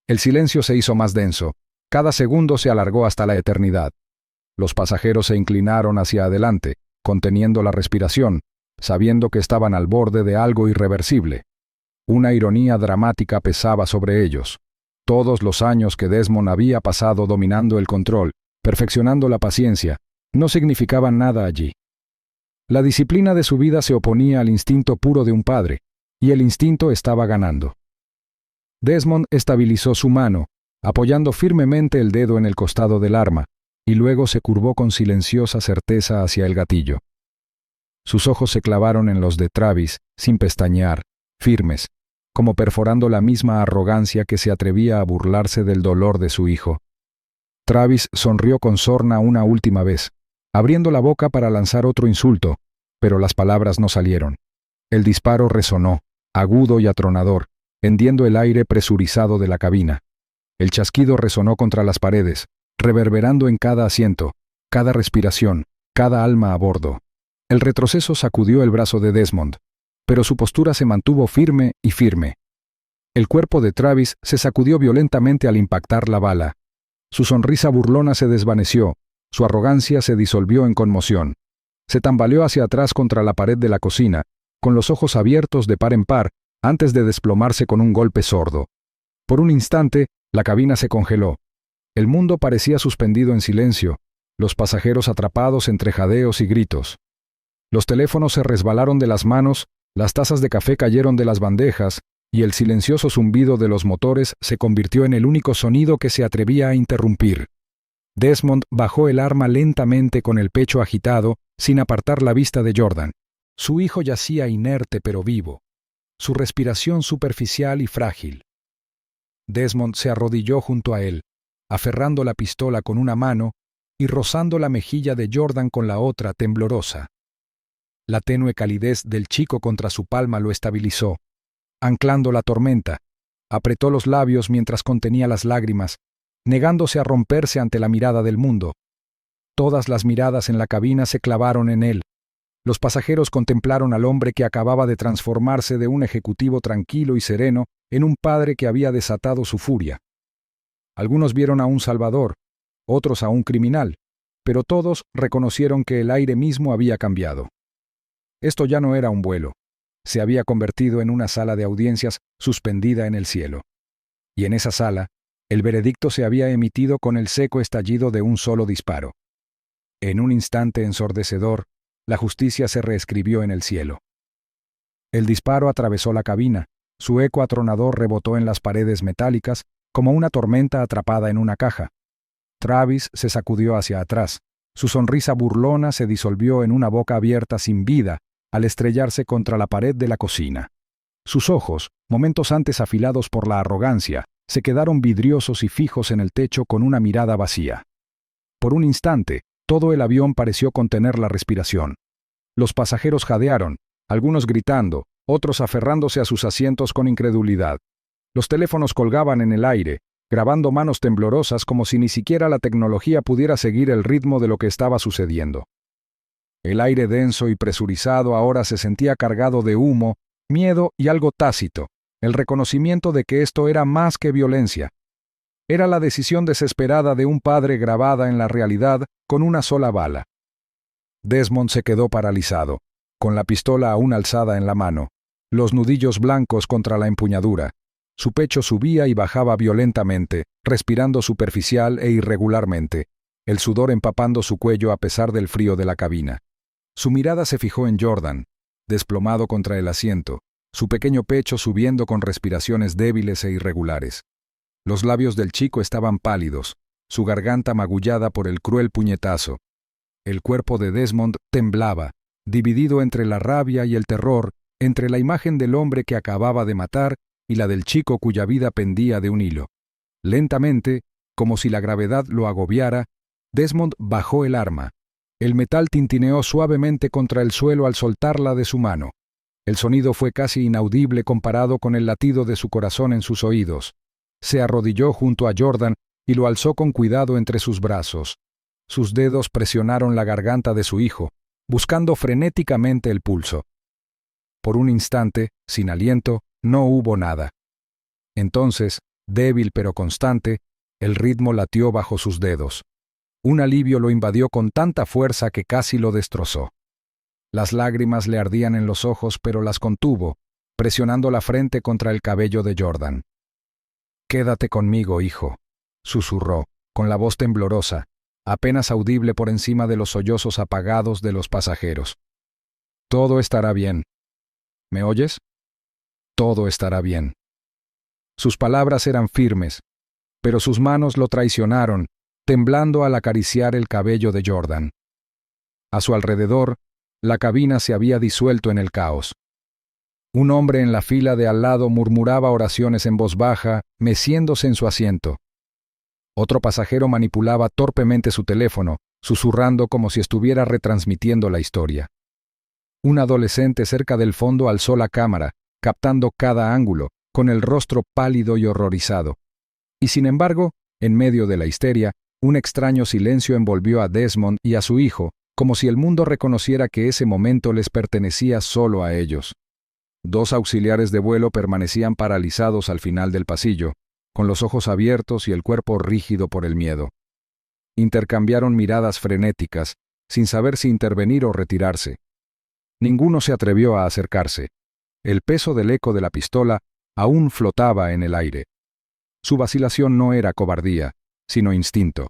El silencio se hizo más denso. Cada segundo se alargó hasta la eternidad. Los pasajeros se inclinaron hacia adelante, conteniendo la respiración, sabiendo que estaban al borde de algo irreversible. Una ironía dramática pesaba sobre ellos. Todos los años que Desmond había pasado dominando el control, perfeccionando la paciencia, no significaban nada allí. La disciplina de su vida se oponía al instinto puro de un padre, y el instinto estaba ganando. Desmond estabilizó su mano, apoyando firmemente el dedo en el costado del arma, y luego se curvó con silenciosa certeza hacia el gatillo. Sus ojos se clavaron en los de Travis, sin pestañear, firmes, como perforando la misma arrogancia que se atrevía a burlarse del dolor de su hijo. Travis sonrió con sorna una última vez, abriendo la boca para lanzar otro insulto, pero las palabras no salieron. El disparo resonó, agudo y atronador, hendiendo el aire presurizado de la cabina. El chasquido resonó contra las paredes, reverberando en cada asiento, cada respiración, cada alma a bordo. El retroceso sacudió el brazo de Desmond, pero su postura se mantuvo firme y firme. El cuerpo de Travis se sacudió violentamente al impactar la bala. Su sonrisa burlona se desvaneció, su arrogancia se disolvió en conmoción. Se tambaleó hacia atrás contra la pared de la cocina, con los ojos abiertos de par en par, antes de desplomarse con un golpe sordo. Por un instante, la cabina se congeló. El mundo parecía suspendido en silencio, los pasajeros atrapados entre jadeos y gritos. Los teléfonos se resbalaron de las manos, las tazas de café cayeron de las bandejas, y el silencioso zumbido de los motores se convirtió en el único sonido que se atrevía a interrumpir. Desmond bajó el arma lentamente con el pecho agitado, sin apartar la vista de Jordan. Su hijo yacía inerte pero vivo, su respiración superficial y frágil. Desmond se arrodilló junto a él, aferrando la pistola con una mano y rozando la mejilla de Jordan con la otra temblorosa. La tenue calidez del chico contra su palma lo estabilizó, anclando la tormenta. Apretó los labios mientras contenía las lágrimas, negándose a romperse ante la mirada del mundo. Todas las miradas en la cabina se clavaron en él. Los pasajeros contemplaron al hombre que acababa de transformarse de un ejecutivo tranquilo y sereno en un padre que había desatado su furia. Algunos vieron a un salvador, otros a un criminal, pero todos reconocieron que el aire mismo había cambiado. Esto ya no era un vuelo. Se había convertido en una sala de audiencias suspendida en el cielo. Y en esa sala, el veredicto se había emitido con el seco estallido de un solo disparo. En un instante ensordecedor, la justicia se reescribió en el cielo. El disparo atravesó la cabina, su eco atronador rebotó en las paredes metálicas como una tormenta atrapada en una caja. Travis se sacudió hacia atrás, su sonrisa burlona se disolvió en una boca abierta sin vida al estrellarse contra la pared de la cocina. Sus ojos, momentos antes afilados por la arrogancia, se quedaron vidriosos y fijos en el techo con una mirada vacía. Por un instante, todo el avión pareció contener la respiración. Los pasajeros jadearon, algunos gritando, otros aferrándose a sus asientos con incredulidad. Los teléfonos colgaban en el aire, grabando manos temblorosas como si ni siquiera la tecnología pudiera seguir el ritmo de lo que estaba sucediendo. El aire denso y presurizado ahora se sentía cargado de humo, miedo y algo tácito, el reconocimiento de que esto era más que violencia. Era la decisión desesperada de un padre grabada en la realidad con una sola bala. Desmond se quedó paralizado, con la pistola aún alzada en la mano, los nudillos blancos contra la empuñadura. Su pecho subía y bajaba violentamente, respirando superficial e irregularmente, el sudor empapando su cuello a pesar del frío de la cabina. Su mirada se fijó en Jordan, desplomado contra el asiento, su pequeño pecho subiendo con respiraciones débiles e irregulares. Los labios del chico estaban pálidos, su garganta magullada por el cruel puñetazo. El cuerpo de Desmond temblaba, dividido entre la rabia y el terror, entre la imagen del hombre que acababa de matar y la del chico cuya vida pendía de un hilo. Lentamente, como si la gravedad lo agobiara, Desmond bajó el arma. El metal tintineó suavemente contra el suelo al soltarla de su mano. El sonido fue casi inaudible comparado con el latido de su corazón en sus oídos. Se arrodilló junto a Jordan y lo alzó con cuidado entre sus brazos. Sus dedos presionaron la garganta de su hijo, buscando frenéticamente el pulso. Por un instante, sin aliento, no hubo nada. Entonces, débil pero constante, el ritmo latió bajo sus dedos. Un alivio lo invadió con tanta fuerza que casi lo destrozó. Las lágrimas le ardían en los ojos, pero las contuvo, presionando la frente contra el cabello de Jordan. «Quédate conmigo, hijo», susurró, con la voz temblorosa, apenas audible por encima de los sollozos apagados de los pasajeros. «Todo estará bien. ¿Me oyes? Todo estará bien». Sus palabras eran firmes, pero sus manos lo traicionaron, temblando al acariciar el cabello de Jordan. A su alrededor, la cabina se había disuelto en el caos. Un hombre en la fila de al lado murmuraba oraciones en voz baja, meciéndose en su asiento. Otro pasajero manipulaba torpemente su teléfono, susurrando como si estuviera retransmitiendo la historia. Un adolescente cerca del fondo alzó la cámara, captando cada ángulo, con el rostro pálido y horrorizado. Y sin embargo, en medio de la histeria, un extraño silencio envolvió a Desmond y a su hijo, como si el mundo reconociera que ese momento les pertenecía solo a ellos. Dos auxiliares de vuelo permanecían paralizados al final del pasillo, con los ojos abiertos y el cuerpo rígido por el miedo. Intercambiaron miradas frenéticas, sin saber si intervenir o retirarse. Ninguno se atrevió a acercarse. El peso del eco de la pistola aún flotaba en el aire. Su vacilación no era cobardía, sino instinto.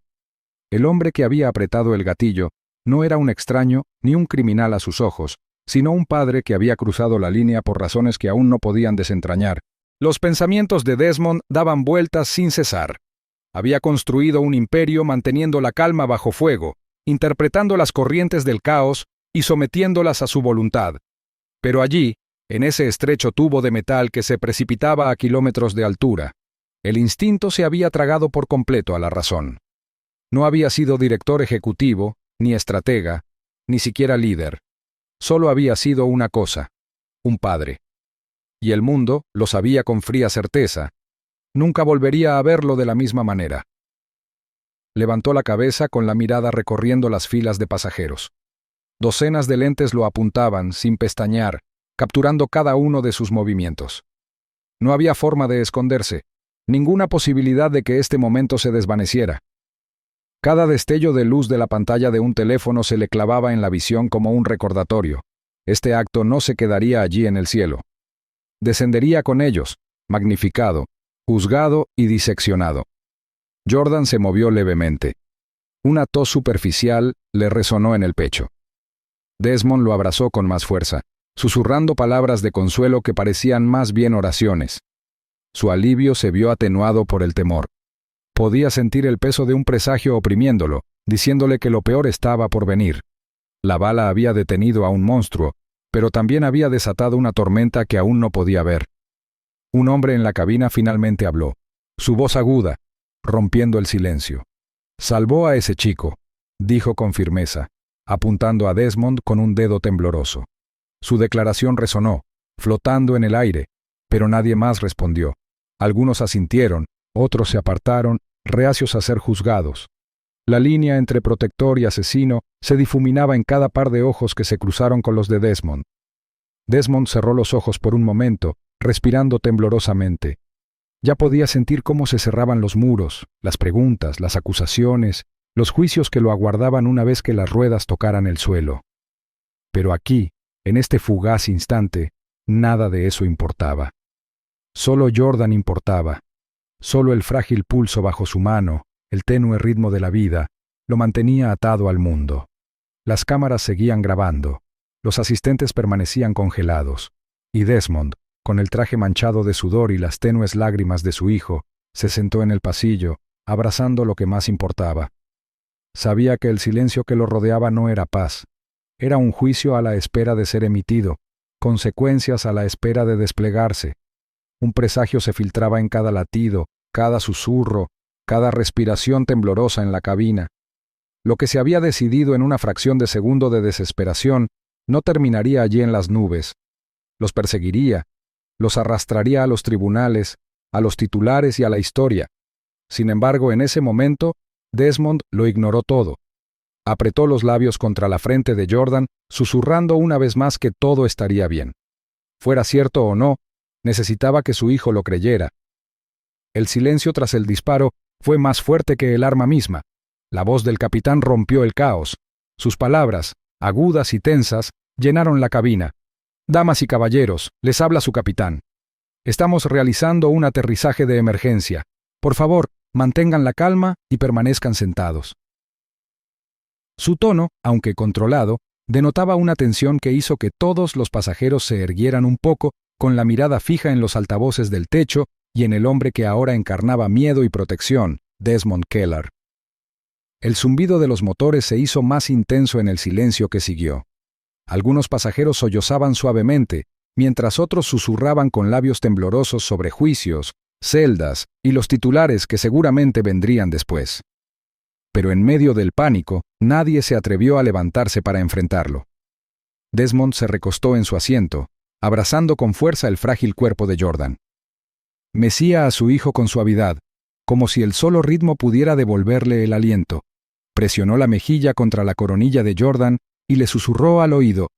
El hombre que había apretado el gatillo no era un extraño ni un criminal a sus ojos, sino un padre que había cruzado la línea por razones que aún no podían desentrañar. Los pensamientos de Desmond daban vueltas sin cesar. Había construido un imperio manteniendo la calma bajo fuego, interpretando las corrientes del caos y sometiéndolas a su voluntad. Pero allí, en ese estrecho tubo de metal que se precipitaba a kilómetros de altura, el instinto se había tragado por completo a la razón. No había sido director ejecutivo, ni estratega, ni siquiera líder. Solo había sido una cosa: un padre. Y el mundo lo sabía con fría certeza. Nunca volvería a verlo de la misma manera. Levantó la cabeza con la mirada recorriendo las filas de pasajeros. Docenas de lentes lo apuntaban, sin pestañear, capturando cada uno de sus movimientos. No había forma de esconderse, ninguna posibilidad de que este momento se desvaneciera. Cada destello de luz de la pantalla de un teléfono se le clavaba en la visión como un recordatorio. Este acto no se quedaría allí en el cielo. Descendería con ellos, magnificado, juzgado y diseccionado. Jordan se movió levemente. Una tos superficial le resonó en el pecho. Desmond lo abrazó con más fuerza, susurrando palabras de consuelo que parecían más bien oraciones. Su alivio se vio atenuado por el temor. Podía sentir el peso de un presagio oprimiéndolo, diciéndole que lo peor estaba por venir. La bala había detenido a un monstruo, pero también había desatado una tormenta que aún no podía ver. Un hombre en la cabina finalmente habló, su voz aguda, rompiendo el silencio. «Salvó a ese chico», dijo con firmeza, apuntando a Desmond con un dedo tembloroso. Su declaración resonó, flotando en el aire, pero nadie más respondió. Algunos asintieron, otros se apartaron, reacios a ser juzgados. La línea entre protector y asesino se difuminaba en cada par de ojos que se cruzaron con los de Desmond. Desmond cerró los ojos por un momento, respirando temblorosamente. Ya podía sentir cómo se cerraban los muros, las preguntas, las acusaciones, los juicios que lo aguardaban una vez que las ruedas tocaran el suelo. Pero aquí, en este fugaz instante, nada de eso importaba. Solo Jordan importaba. Solo el frágil pulso bajo su mano, el tenue ritmo de la vida, lo mantenía atado al mundo. Las cámaras seguían grabando, los asistentes permanecían congelados, y Desmond, con el traje manchado de sudor y las tenues lágrimas de su hijo, se sentó en el pasillo, abrazando lo que más importaba. Sabía que el silencio que lo rodeaba no era paz, era un juicio a la espera de ser emitido, consecuencias a la espera de desplegarse. Un presagio se filtraba en cada latido, cada susurro, cada respiración temblorosa en la cabina. Lo que se había decidido en una fracción de segundo de desesperación no terminaría allí en las nubes. Los perseguiría, los arrastraría a los tribunales, a los titulares y a la historia. Sin embargo, en ese momento, Desmond lo ignoró todo. Apretó los labios contra la frente de Jordan, susurrando una vez más que todo estaría bien. Fuera cierto o no, necesitaba que su hijo lo creyera. El silencio tras el disparo fue más fuerte que el arma misma. La voz del capitán rompió el caos. Sus palabras, agudas y tensas, llenaron la cabina. «Damas y caballeros, les habla su capitán. Estamos realizando un aterrizaje de emergencia. Por favor, mantengan la calma y permanezcan sentados». Su tono, aunque controlado, denotaba una tensión que hizo que todos los pasajeros se erguieran un poco, con la mirada fija en los altavoces del techo y en el hombre que ahora encarnaba miedo y protección, Desmond Keller. El zumbido de los motores se hizo más intenso en el silencio que siguió. Algunos pasajeros sollozaban suavemente, mientras otros susurraban con labios temblorosos sobre juicios, celdas y los titulares que seguramente vendrían después. Pero en medio del pánico, nadie se atrevió a levantarse para enfrentarlo. Desmond se recostó en su asiento, abrazando con fuerza el frágil cuerpo de Jordan. Mecía a su hijo con suavidad, como si el solo ritmo pudiera devolverle el aliento. Presionó la mejilla contra la coronilla de Jordan y le susurró al oído: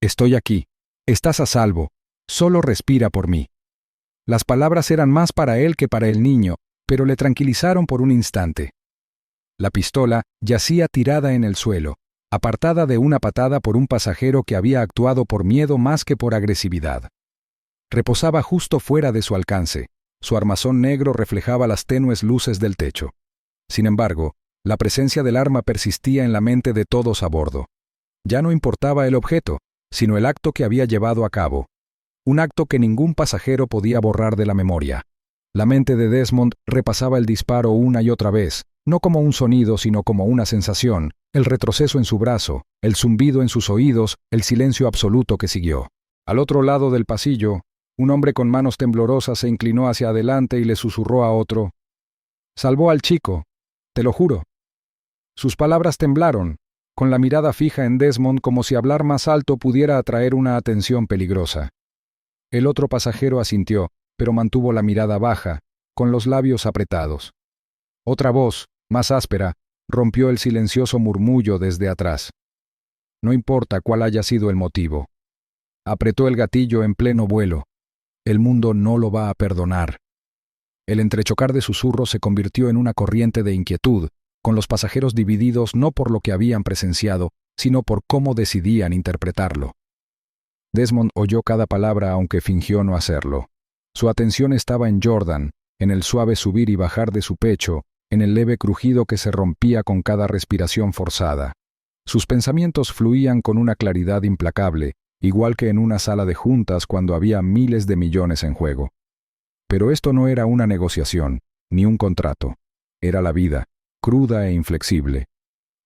«Estoy aquí, estás a salvo, solo respira por mí». Las palabras eran más para él que para el niño, pero le tranquilizaron por un instante. La pistola yacía tirada en el suelo, apartada de una patada por un pasajero que había actuado por miedo más que por agresividad. Reposaba justo fuera de su alcance. Su armazón negro reflejaba las tenues luces del techo. Sin embargo, la presencia del arma persistía en la mente de todos a bordo. Ya no importaba el objeto, sino el acto que había llevado a cabo. Un acto que ningún pasajero podía borrar de la memoria. La mente de Desmond repasaba el disparo una y otra vez, no como un sonido, sino como una sensación, el retroceso en su brazo, el zumbido en sus oídos, el silencio absoluto que siguió. Al otro lado del pasillo, un hombre con manos temblorosas se inclinó hacia adelante y le susurró a otro: «Salvó al chico, te lo juro». Sus palabras temblaron, con la mirada fija en Desmond como si hablar más alto pudiera atraer una atención peligrosa. El otro pasajero asintió, pero mantuvo la mirada baja, con los labios apretados. Otra voz, más áspera, rompió el silencioso murmullo desde atrás. No importa cuál haya sido el motivo. Apretó el gatillo en pleno vuelo. El mundo no lo va a perdonar. El entrechocar de susurros se convirtió en una corriente de inquietud, con los pasajeros divididos no por lo que habían presenciado, sino por cómo decidían interpretarlo. Desmond oyó cada palabra aunque fingió no hacerlo. Su atención estaba en Jordan, en el suave subir y bajar de su pecho, en el leve crujido que se rompía con cada respiración forzada. Sus pensamientos fluían con una claridad implacable, igual que en una sala de juntas cuando había miles de millones en juego. Pero esto no era una negociación, ni un contrato. Era la vida, cruda e inflexible.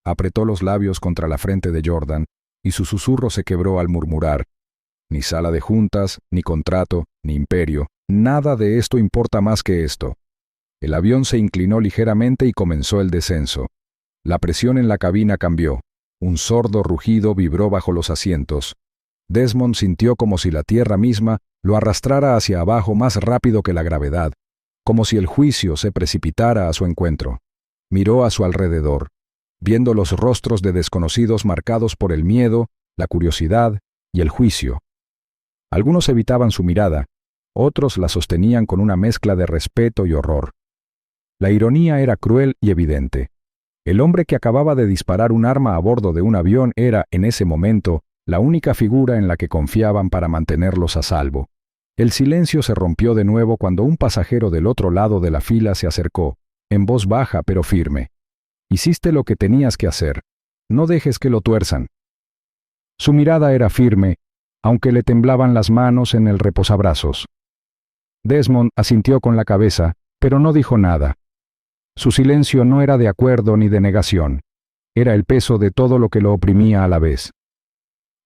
Apretó los labios contra la frente de Jordan, y su susurro se quebró al murmurar: «Ni sala de juntas, ni contrato, ni imperio, nada de esto importa más que esto». El avión se inclinó ligeramente y comenzó el descenso. La presión en la cabina cambió. Un sordo rugido vibró bajo los asientos. Desmond sintió como si la tierra misma lo arrastrara hacia abajo más rápido que la gravedad, como si el juicio se precipitara a su encuentro. Miró a su alrededor, viendo los rostros de desconocidos marcados por el miedo, la curiosidad y el juicio. Algunos evitaban su mirada, otros la sostenían con una mezcla de respeto y horror. La ironía era cruel y evidente. El hombre que acababa de disparar un arma a bordo de un avión era, en ese momento, la única figura en la que confiaban para mantenerlos a salvo. El silencio se rompió de nuevo cuando un pasajero del otro lado de la fila se acercó, en voz baja pero firme. «Hiciste lo que tenías que hacer. No dejes que lo tuerzan». Su mirada era firme, aunque le temblaban las manos en el reposabrazos. Desmond asintió con la cabeza, pero no dijo nada. Su silencio no era de acuerdo ni de negación. Era el peso de todo lo que lo oprimía a la vez.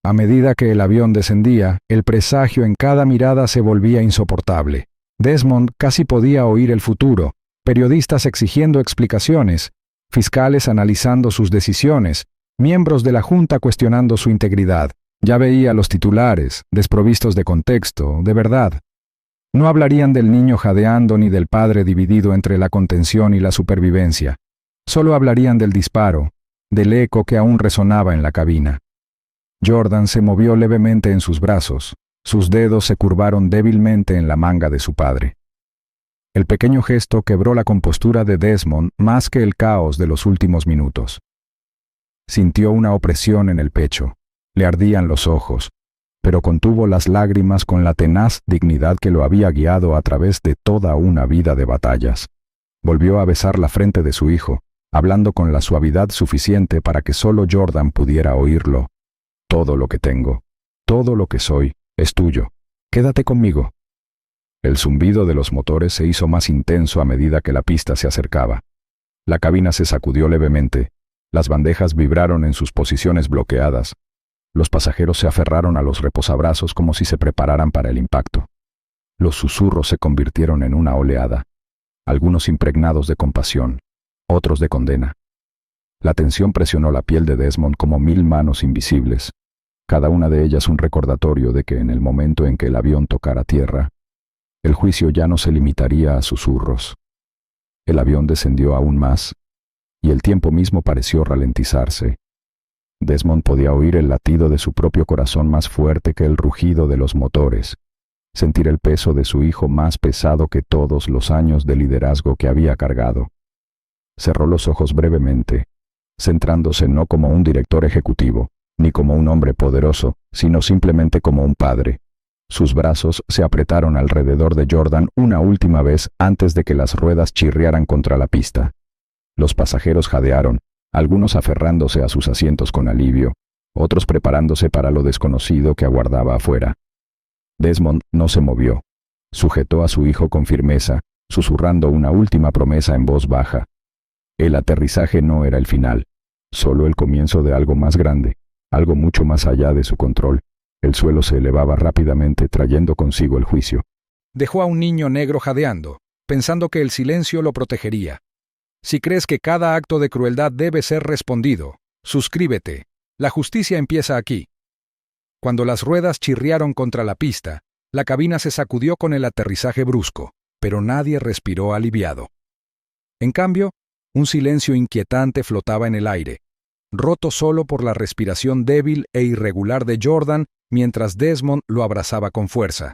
A medida que el avión descendía, el presagio en cada mirada se volvía insoportable. Desmond casi podía oír el futuro, periodistas exigiendo explicaciones, fiscales analizando sus decisiones, miembros de la Junta cuestionando su integridad. Ya veía los titulares, desprovistos de contexto, de verdad. No hablarían del niño jadeando ni del padre dividido entre la contención y la supervivencia. Solo hablarían del disparo, del eco que aún resonaba en la cabina. Jordan se movió levemente en sus brazos. Sus dedos se curvaron débilmente en la manga de su padre. El pequeño gesto quebró la compostura de Desmond más que el caos de los últimos minutos. Sintió una opresión en el pecho. Le ardían los ojos, pero contuvo las lágrimas con la tenaz dignidad que lo había guiado a través de toda una vida de batallas. Volvió a besar la frente de su hijo, hablando con la suavidad suficiente para que solo Jordan pudiera oírlo. «Todo lo que tengo, todo lo que soy, es tuyo. Quédate conmigo». El zumbido de los motores se hizo más intenso a medida que la pista se acercaba. La cabina se sacudió levemente. Las bandejas vibraron en sus posiciones bloqueadas. Los pasajeros se aferraron a los reposabrazos como si se prepararan para el impacto. Los susurros se convirtieron en una oleada, algunos impregnados de compasión, otros de condena. La tensión presionó la piel de Desmond como 1000 manos invisibles, cada una de ellas un recordatorio de que en el momento en que el avión tocara tierra, el juicio ya no se limitaría a susurros. El avión descendió aún más, y el tiempo mismo pareció ralentizarse. Desmond podía oír el latido de su propio corazón más fuerte que el rugido de los motores, sentir el peso de su hijo más pesado que todos los años de liderazgo que había cargado. Cerró los ojos brevemente, centrándose no como un director ejecutivo, ni como un hombre poderoso, sino simplemente como un padre. Sus brazos se apretaron alrededor de Jordan una última vez antes de que las ruedas chirriaran contra la pista. Los pasajeros jadearon, algunos aferrándose a sus asientos con alivio, otros preparándose para lo desconocido que aguardaba afuera. Desmond no se movió. Sujetó a su hijo con firmeza, susurrando una última promesa en voz baja. El aterrizaje no era el final, solo el comienzo de algo más grande, algo mucho más allá de su control. El suelo se elevaba rápidamente, trayendo consigo el juicio. Dejó a un niño negro jadeando, pensando que el silencio lo protegería. Si crees que cada acto de crueldad debe ser respondido, suscríbete. La justicia empieza aquí. Cuando las ruedas chirriaron contra la pista, la cabina se sacudió con el aterrizaje brusco, pero nadie respiró aliviado. En cambio, un silencio inquietante flotaba en el aire, roto solo por la respiración débil e irregular de Jordan mientras Desmond lo abrazaba con fuerza.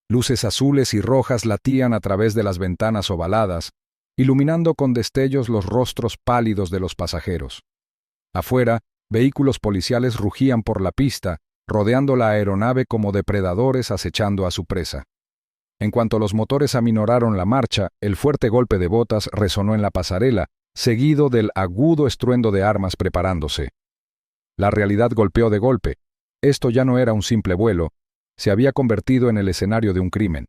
Luces azules y rojas latían a través de las ventanas ovaladas, iluminando con destellos los rostros pálidos de los pasajeros. Afuera, vehículos policiales rugían por la pista, rodeando la aeronave como depredadores acechando a su presa. En cuanto los motores aminoraron la marcha, el fuerte golpe de botas resonó en la pasarela, seguido del agudo estruendo de armas preparándose. La realidad golpeó de golpe. Esto ya no era un simple vuelo, se había convertido en el escenario de un crimen.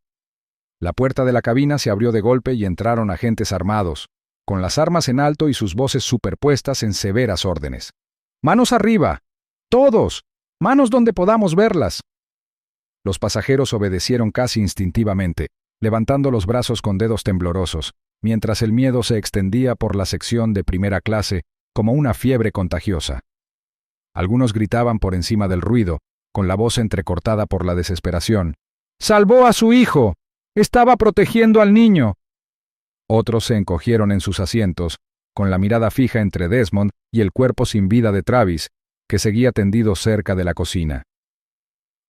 La puerta de la cabina se abrió de golpe y entraron agentes armados, con las armas en alto y sus voces superpuestas en severas órdenes. ¡Manos arriba! ¡Todos! ¡Manos donde podamos verlas! Los pasajeros obedecieron casi instintivamente, levantando los brazos con dedos temblorosos, mientras el miedo se extendía por la sección de primera clase como una fiebre contagiosa. Algunos gritaban por encima del ruido, con la voz entrecortada por la desesperación. ¡Salvó a su hijo! ¡Estaba protegiendo al niño! Otros se encogieron en sus asientos, con la mirada fija entre Desmond y el cuerpo sin vida de Travis, que seguía tendido cerca de la cocina.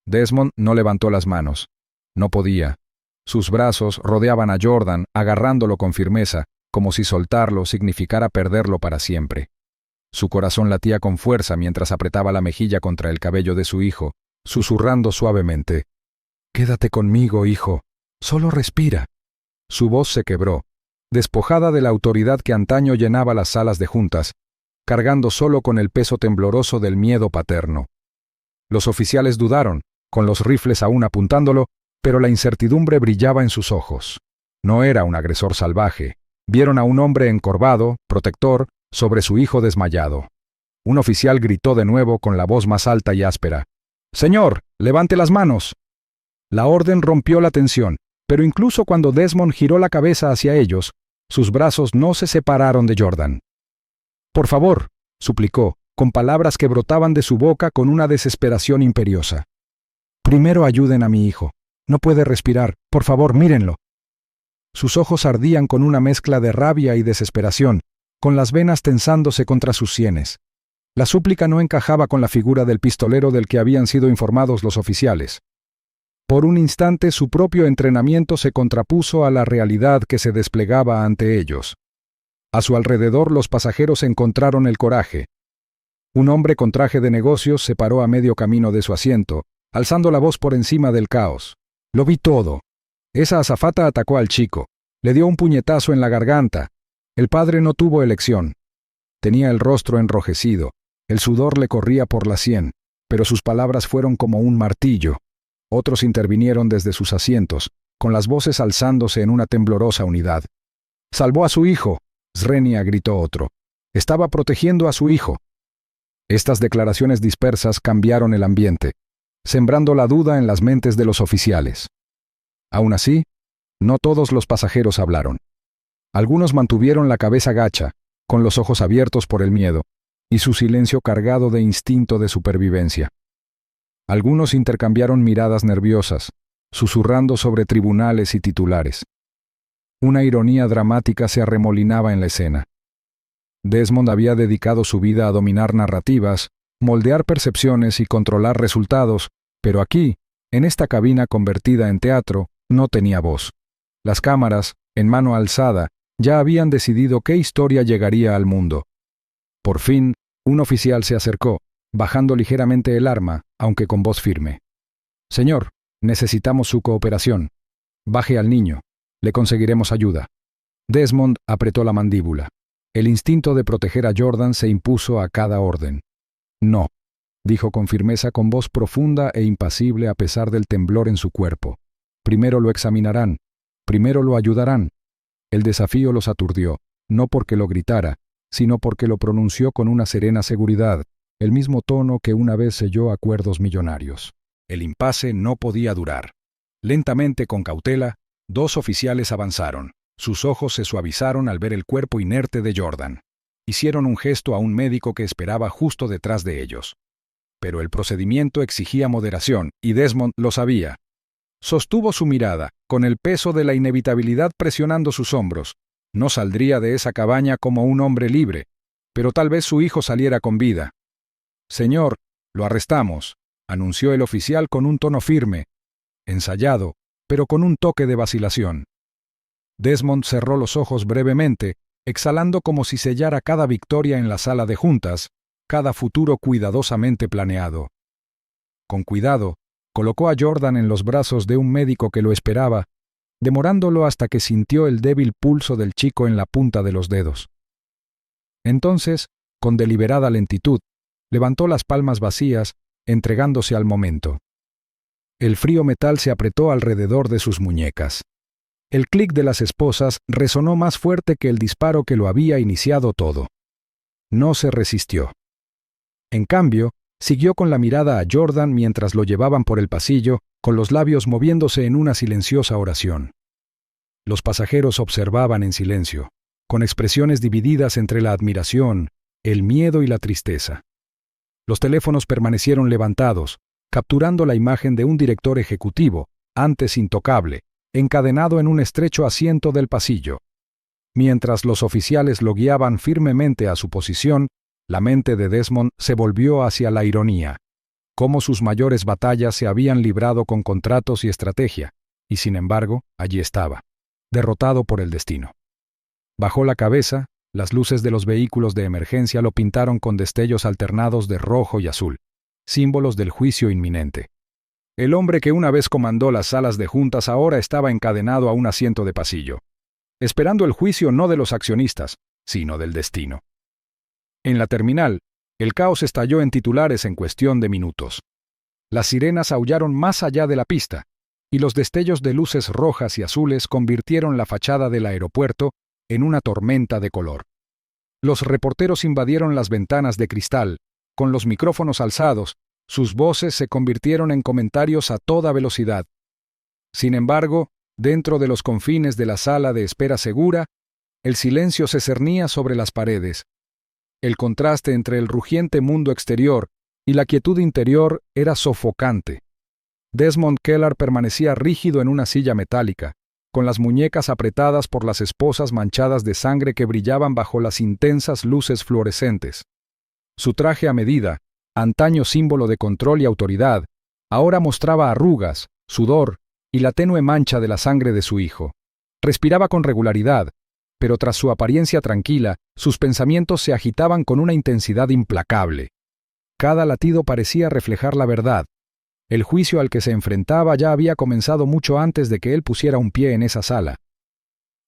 Desmond no levantó las manos. No podía. Sus brazos rodeaban a Jordan, agarrándolo con firmeza, como si soltarlo significara perderlo para siempre. Su corazón latía con fuerza mientras apretaba la mejilla contra el cabello de su hijo, susurrando suavemente. «Quédate conmigo, hijo. Solo respira». Su voz se quebró, despojada de la autoridad que antaño llenaba las salas de juntas, cargando solo con el peso tembloroso del miedo paterno. Los oficiales dudaron, con los rifles aún apuntándolo, pero la incertidumbre brillaba en sus ojos. No era un agresor salvaje. Vieron a un hombre encorvado, protector, sobre su hijo desmayado. Un oficial gritó de nuevo con la voz más alta y áspera. «Señor, levante las manos». La orden rompió la tensión, pero incluso cuando Desmond giró la cabeza hacia ellos, sus brazos no se separaron de Jordan. «Por favor», suplicó, con palabras que brotaban de su boca con una desesperación imperiosa. «Primero ayuden a mi hijo. No puede respirar. Por favor, mírenlo». Sus ojos ardían con una mezcla de rabia y desesperación, con las venas tensándose contra sus sienes. La súplica no encajaba con la figura del pistolero del que habían sido informados los oficiales. Por un instante su propio entrenamiento se contrapuso a la realidad que se desplegaba ante ellos. A su alrededor los pasajeros encontraron el coraje. Un hombre con traje de negocios se paró a medio camino de su asiento, alzando la voz por encima del caos. «Lo vi todo. Esa azafata atacó al chico. Le dio un puñetazo en la garganta. El padre no tuvo elección. Tenía el rostro enrojecido. El sudor le corría por la sien, pero sus palabras fueron como un martillo». Otros intervinieron desde sus asientos, con las voces alzándose en una temblorosa unidad. «Salvó a su hijo», Srenia gritó otro. «Estaba protegiendo a su hijo». Estas declaraciones dispersas cambiaron el ambiente, sembrando la duda en las mentes de los oficiales. Aún así, no todos los pasajeros hablaron. Algunos mantuvieron la cabeza gacha, con los ojos abiertos por el miedo, y su silencio cargado de instinto de supervivencia. Algunos intercambiaron miradas nerviosas, susurrando sobre tribunales y titulares. Una ironía dramática se arremolinaba en la escena. Desmond había dedicado su vida a dominar narrativas, moldear percepciones y controlar resultados, pero aquí, en esta cabina convertida en teatro, no tenía voz. Las cámaras, en mano alzada, ya habían decidido qué historia llegaría al mundo. Por fin, un oficial se acercó, bajando ligeramente el arma, aunque con voz firme. «Señor, necesitamos su cooperación. Baje al niño. Le conseguiremos ayuda». Desmond apretó la mandíbula. El instinto de proteger a Jordan se impuso a cada orden. «No», dijo con firmeza, con voz profunda e impasible a pesar del temblor en su cuerpo. «Primero lo examinarán. Primero lo ayudarán». El desafío los aturdió, no porque lo gritara, sino porque lo pronunció con una serena seguridad, el mismo tono que una vez selló acuerdos millonarios. El impasse no podía durar. Lentamente, con cautela, dos oficiales avanzaron. Sus ojos se suavizaron al ver el cuerpo inerte de Jordan. Hicieron un gesto a un médico que esperaba justo detrás de ellos. Pero el procedimiento exigía moderación, y Desmond lo sabía. Sostuvo su mirada, con el peso de la inevitabilidad presionando sus hombros. No saldría de esa cabaña como un hombre libre, pero tal vez su hijo saliera con vida. «Señor, lo arrestamos», anunció el oficial con un tono firme, ensayado, pero con un toque de vacilación. Desmond cerró los ojos brevemente, exhalando como si sellara cada victoria en la sala de juntas, cada futuro cuidadosamente planeado. Con cuidado, colocó a Jordan en los brazos de un médico que lo esperaba, demorándolo hasta que sintió el débil pulso del chico en la punta de los dedos. Entonces, con deliberada lentitud, levantó las palmas vacías, entregándose al momento. El frío metal se apretó alrededor de sus muñecas. El clic de las esposas resonó más fuerte que el disparo que lo había iniciado todo. No se resistió. En cambio, siguió con la mirada a Jordan mientras lo llevaban por el pasillo, con los labios moviéndose en una silenciosa oración. Los pasajeros observaban en silencio, con expresiones divididas entre la admiración, el miedo y la tristeza. Los teléfonos permanecieron levantados, capturando la imagen de un director ejecutivo, antes intocable, encadenado en un estrecho asiento del pasillo. Mientras los oficiales lo guiaban firmemente a su posición, la mente de Desmond se volvió hacia la ironía. Cómo sus mayores batallas se habían librado con contratos y estrategia, y sin embargo, allí estaba, derrotado por el destino. Bajó la cabeza, las luces de los vehículos de emergencia lo pintaron con destellos alternados de rojo y azul, símbolos del juicio inminente. El hombre que una vez comandó las salas de juntas ahora estaba encadenado a un asiento de pasillo, esperando el juicio no de los accionistas, sino del destino. En la terminal, el caos estalló en titulares en cuestión de minutos. Las sirenas aullaron más allá de la pista, y los destellos de luces rojas y azules convirtieron la fachada del aeropuerto en una tormenta de color. Los reporteros invadieron las ventanas de cristal, con los micrófonos alzados. Sus voces se convirtieron en comentarios a toda velocidad. Sin embargo, dentro de los confines de la sala de espera segura, el silencio se cernía sobre las paredes. El contraste entre el rugiente mundo exterior y la quietud interior era sofocante. Desmond Kellar permanecía rígido en una silla metálica, con las muñecas apretadas por las esposas manchadas de sangre que brillaban bajo las intensas luces fluorescentes. Su traje a medida, antaño símbolo de control y autoridad, ahora mostraba arrugas, sudor y la tenue mancha de la sangre de su hijo. Respiraba con regularidad, pero tras su apariencia tranquila, sus pensamientos se agitaban con una intensidad implacable. Cada latido parecía reflejar la verdad. El juicio al que se enfrentaba ya había comenzado mucho antes de que él pusiera un pie en esa sala.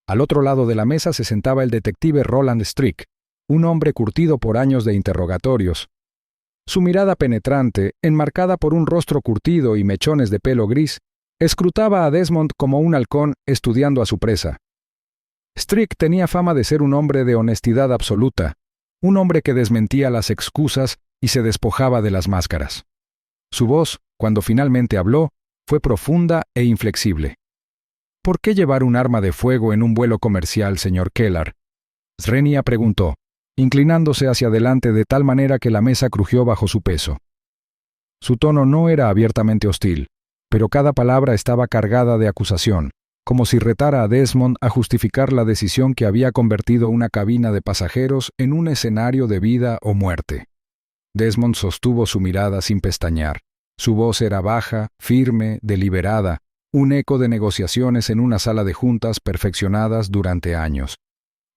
Al otro lado de la mesa se sentaba el detective Roland Strick, un hombre curtido por años de interrogatorios. Su mirada penetrante, enmarcada por un rostro curtido y mechones de pelo gris, escrutaba a Desmond como un halcón estudiando a su presa. Strick tenía fama de ser un hombre de honestidad absoluta, un hombre que desmentía las excusas y se despojaba de las máscaras. Su voz, cuando finalmente habló, fue profunda e inflexible. ¿Por qué llevar un arma de fuego en un vuelo comercial, señor Kellar? Srenia preguntó, inclinándose hacia adelante de tal manera que la mesa crujió bajo su peso. Su tono no era abiertamente hostil, pero cada palabra estaba cargada de acusación, como si retara a Desmond a justificar la decisión que había convertido una cabina de pasajeros en un escenario de vida o muerte. Desmond sostuvo su mirada sin pestañear. Su voz era baja, firme, deliberada, un eco de negociaciones en una sala de juntas perfeccionadas durante años.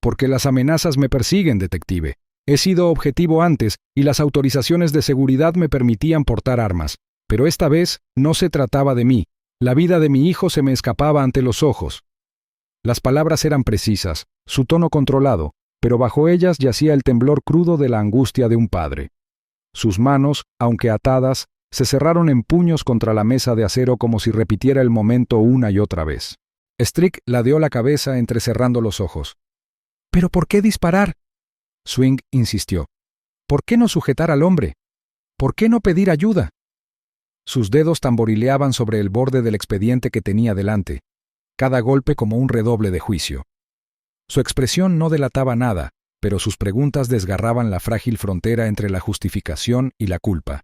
«Porque las amenazas me persiguen, detective. He sido objetivo antes y las autorizaciones de seguridad me permitían portar armas. Pero esta vez no se trataba de mí. La vida de mi hijo se me escapaba ante los ojos». Las palabras eran precisas, su tono controlado, pero bajo ellas yacía el temblor crudo de la angustia de un padre. Sus manos, aunque atadas, se cerraron en puños contra la mesa de acero como si repitiera el momento una y otra vez. Strick ladeó la cabeza entrecerrando los ojos. «¿Pero por qué disparar?». Swing insistió. «¿Por qué no sujetar al hombre? ¿Por qué no pedir ayuda?». Sus dedos tamborileaban sobre el borde del expediente que tenía delante, cada golpe como un redoble de juicio. Su expresión no delataba nada, pero sus preguntas desgarraban la frágil frontera entre la justificación y la culpa.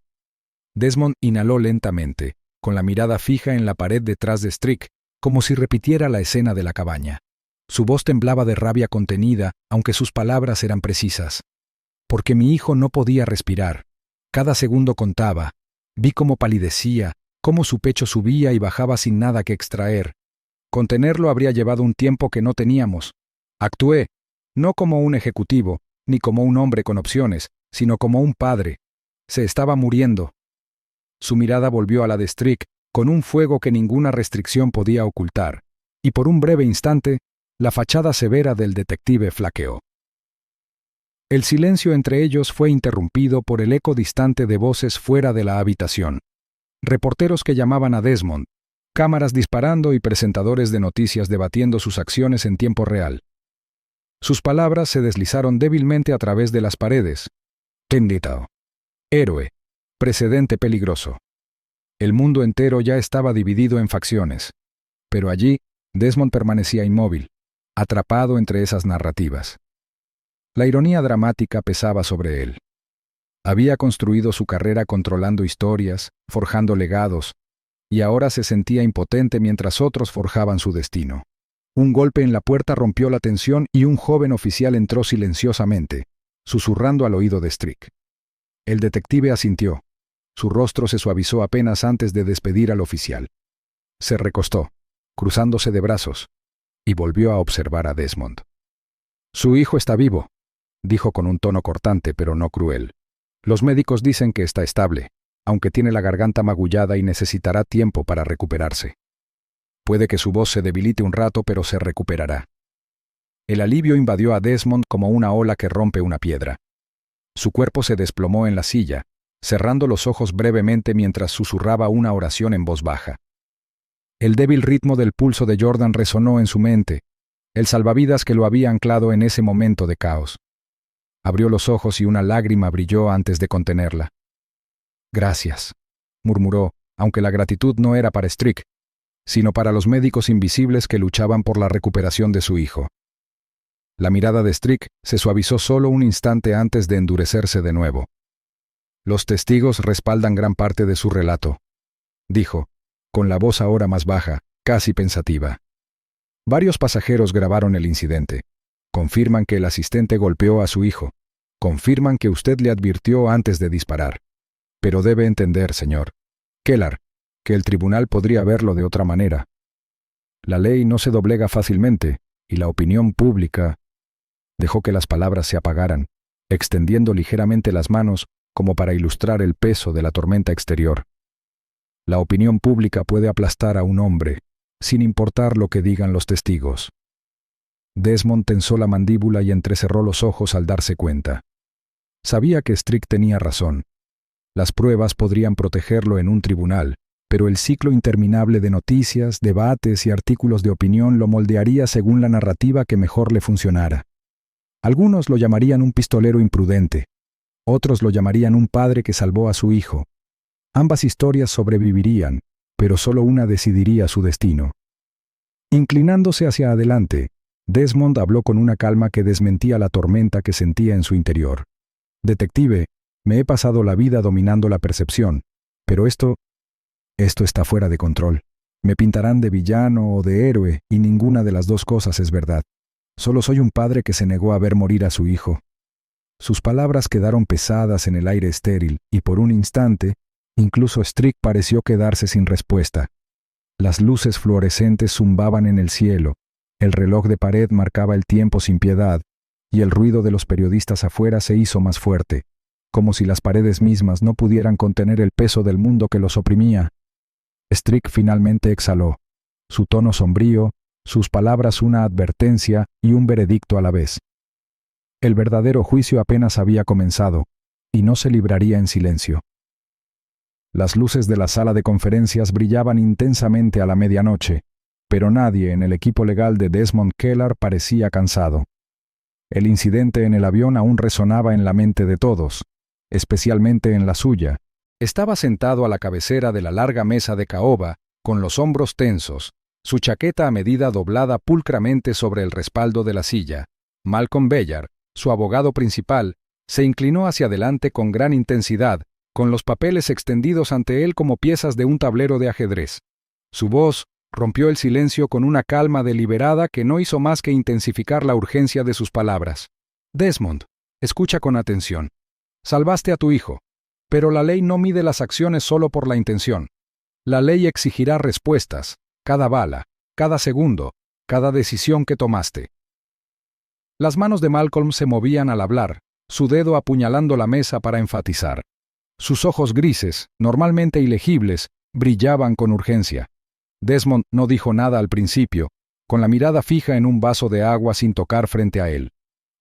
Desmond inhaló lentamente, con la mirada fija en la pared detrás de Strick, como si repitiera la escena de la cabaña. Su voz temblaba de rabia contenida, aunque sus palabras eran precisas. «Porque mi hijo no podía respirar. Cada segundo contaba. Vi cómo palidecía, cómo su pecho subía y bajaba sin nada que extraer. Contenerlo habría llevado un tiempo que no teníamos. Actué, no como un ejecutivo, ni como un hombre con opciones, sino como un padre. Se estaba muriendo». Su mirada volvió a la de Strick, con un fuego que ninguna restricción podía ocultar, y por un breve instante, la fachada severa del detective flaqueó. El silencio entre ellos fue interrumpido por el eco distante de voces fuera de la habitación. Reporteros que llamaban a Desmond, cámaras disparando y presentadores de noticias debatiendo sus acciones en tiempo real. Sus palabras se deslizaron débilmente a través de las paredes. Tenditao. Héroe. Precedente peligroso. El mundo entero ya estaba dividido en facciones. Pero allí, Desmond permanecía inmóvil, atrapado entre esas narrativas. La ironía dramática pesaba sobre él. Había construido su carrera controlando historias, forjando legados, y ahora se sentía impotente mientras otros forjaban su destino. Un golpe en la puerta rompió la tensión y un joven oficial entró silenciosamente, susurrando al oído de Strick. El detective asintió. Su rostro se suavizó apenas antes de despedir al oficial. Se recostó, cruzándose de brazos, y volvió a observar a Desmond. «Su hijo está vivo», dijo con un tono cortante pero no cruel. «Los médicos dicen que está estable, aunque tiene la garganta magullada y necesitará tiempo para recuperarse. Puede que su voz se debilite un rato, pero se recuperará». El alivio invadió a Desmond como una ola que rompe una piedra. Su cuerpo se desplomó en la silla, cerrando los ojos brevemente mientras susurraba una oración en voz baja. El débil ritmo del pulso de Jordan resonó en su mente, el salvavidas que lo había anclado en ese momento de caos. Abrió los ojos y una lágrima brilló antes de contenerla. «Gracias», murmuró, aunque la gratitud no era para Strick, sino para los médicos invisibles que luchaban por la recuperación de su hijo. La mirada de Strick se suavizó solo un instante antes de endurecerse de nuevo. «Los testigos respaldan gran parte de su relato», dijo, con la voz ahora más baja, casi pensativa. «Varios pasajeros grabaron el incidente. Confirman que el asistente golpeó a su hijo. Confirman que usted le advirtió antes de disparar. Pero debe entender, señor Kellar, que el tribunal podría verlo de otra manera. La ley no se doblega fácilmente, y la opinión pública...» Dejó que las palabras se apagaran, extendiendo ligeramente las manos como para ilustrar el peso de la tormenta exterior. La opinión pública puede aplastar a un hombre, sin importar lo que digan los testigos. Desmond tensó la mandíbula y entrecerró los ojos al darse cuenta. Sabía que Strick tenía razón. Las pruebas podrían protegerlo en un tribunal, pero el ciclo interminable de noticias, debates y artículos de opinión lo moldearía según la narrativa que mejor le funcionara. Algunos lo llamarían un pistolero imprudente. Otros lo llamarían un padre que salvó a su hijo. Ambas historias sobrevivirían, pero solo una decidiría su destino. Inclinándose hacia adelante, Desmond habló con una calma que desmentía la tormenta que sentía en su interior. Detective, me he pasado la vida dominando la percepción, pero esto está fuera de control. Me pintarán de villano o de héroe, y ninguna de las dos cosas es verdad. Solo soy un padre que se negó a ver morir a su hijo. Sus palabras quedaron pesadas en el aire estéril, y por un instante, incluso Strick pareció quedarse sin respuesta. Las luces fluorescentes zumbaban en el cielo, el reloj de pared marcaba el tiempo sin piedad, y el ruido de los periodistas afuera se hizo más fuerte, como si las paredes mismas no pudieran contener el peso del mundo que los oprimía. Strick finalmente exhaló, su tono sombrío, sus palabras una advertencia y un veredicto a la vez. El verdadero juicio apenas había comenzado, y no se libraría en silencio. Las luces de la sala de conferencias brillaban intensamente a la medianoche, pero nadie en el equipo legal de Desmond Kellar parecía cansado. El incidente en el avión aún resonaba en la mente de todos, especialmente en la suya. Estaba sentado a la cabecera de la larga mesa de caoba, con los hombros tensos, su chaqueta a medida doblada pulcramente sobre el respaldo de la silla. Malcolm Bellard, su abogado principal, se inclinó hacia adelante con gran intensidad, con los papeles extendidos ante él como piezas de un tablero de ajedrez. Su voz rompió el silencio con una calma deliberada que no hizo más que intensificar la urgencia de sus palabras. Desmond, escucha con atención. Salvaste a tu hijo, pero la ley no mide las acciones solo por la intención. La ley exigirá respuestas, cada bala, cada segundo, cada decisión que tomaste. Las manos de Malcolm se movían al hablar, su dedo apuñalando la mesa para enfatizar. Sus ojos grises, normalmente ilegibles, brillaban con urgencia. Desmond no dijo nada al principio, con la mirada fija en un vaso de agua sin tocar frente a él.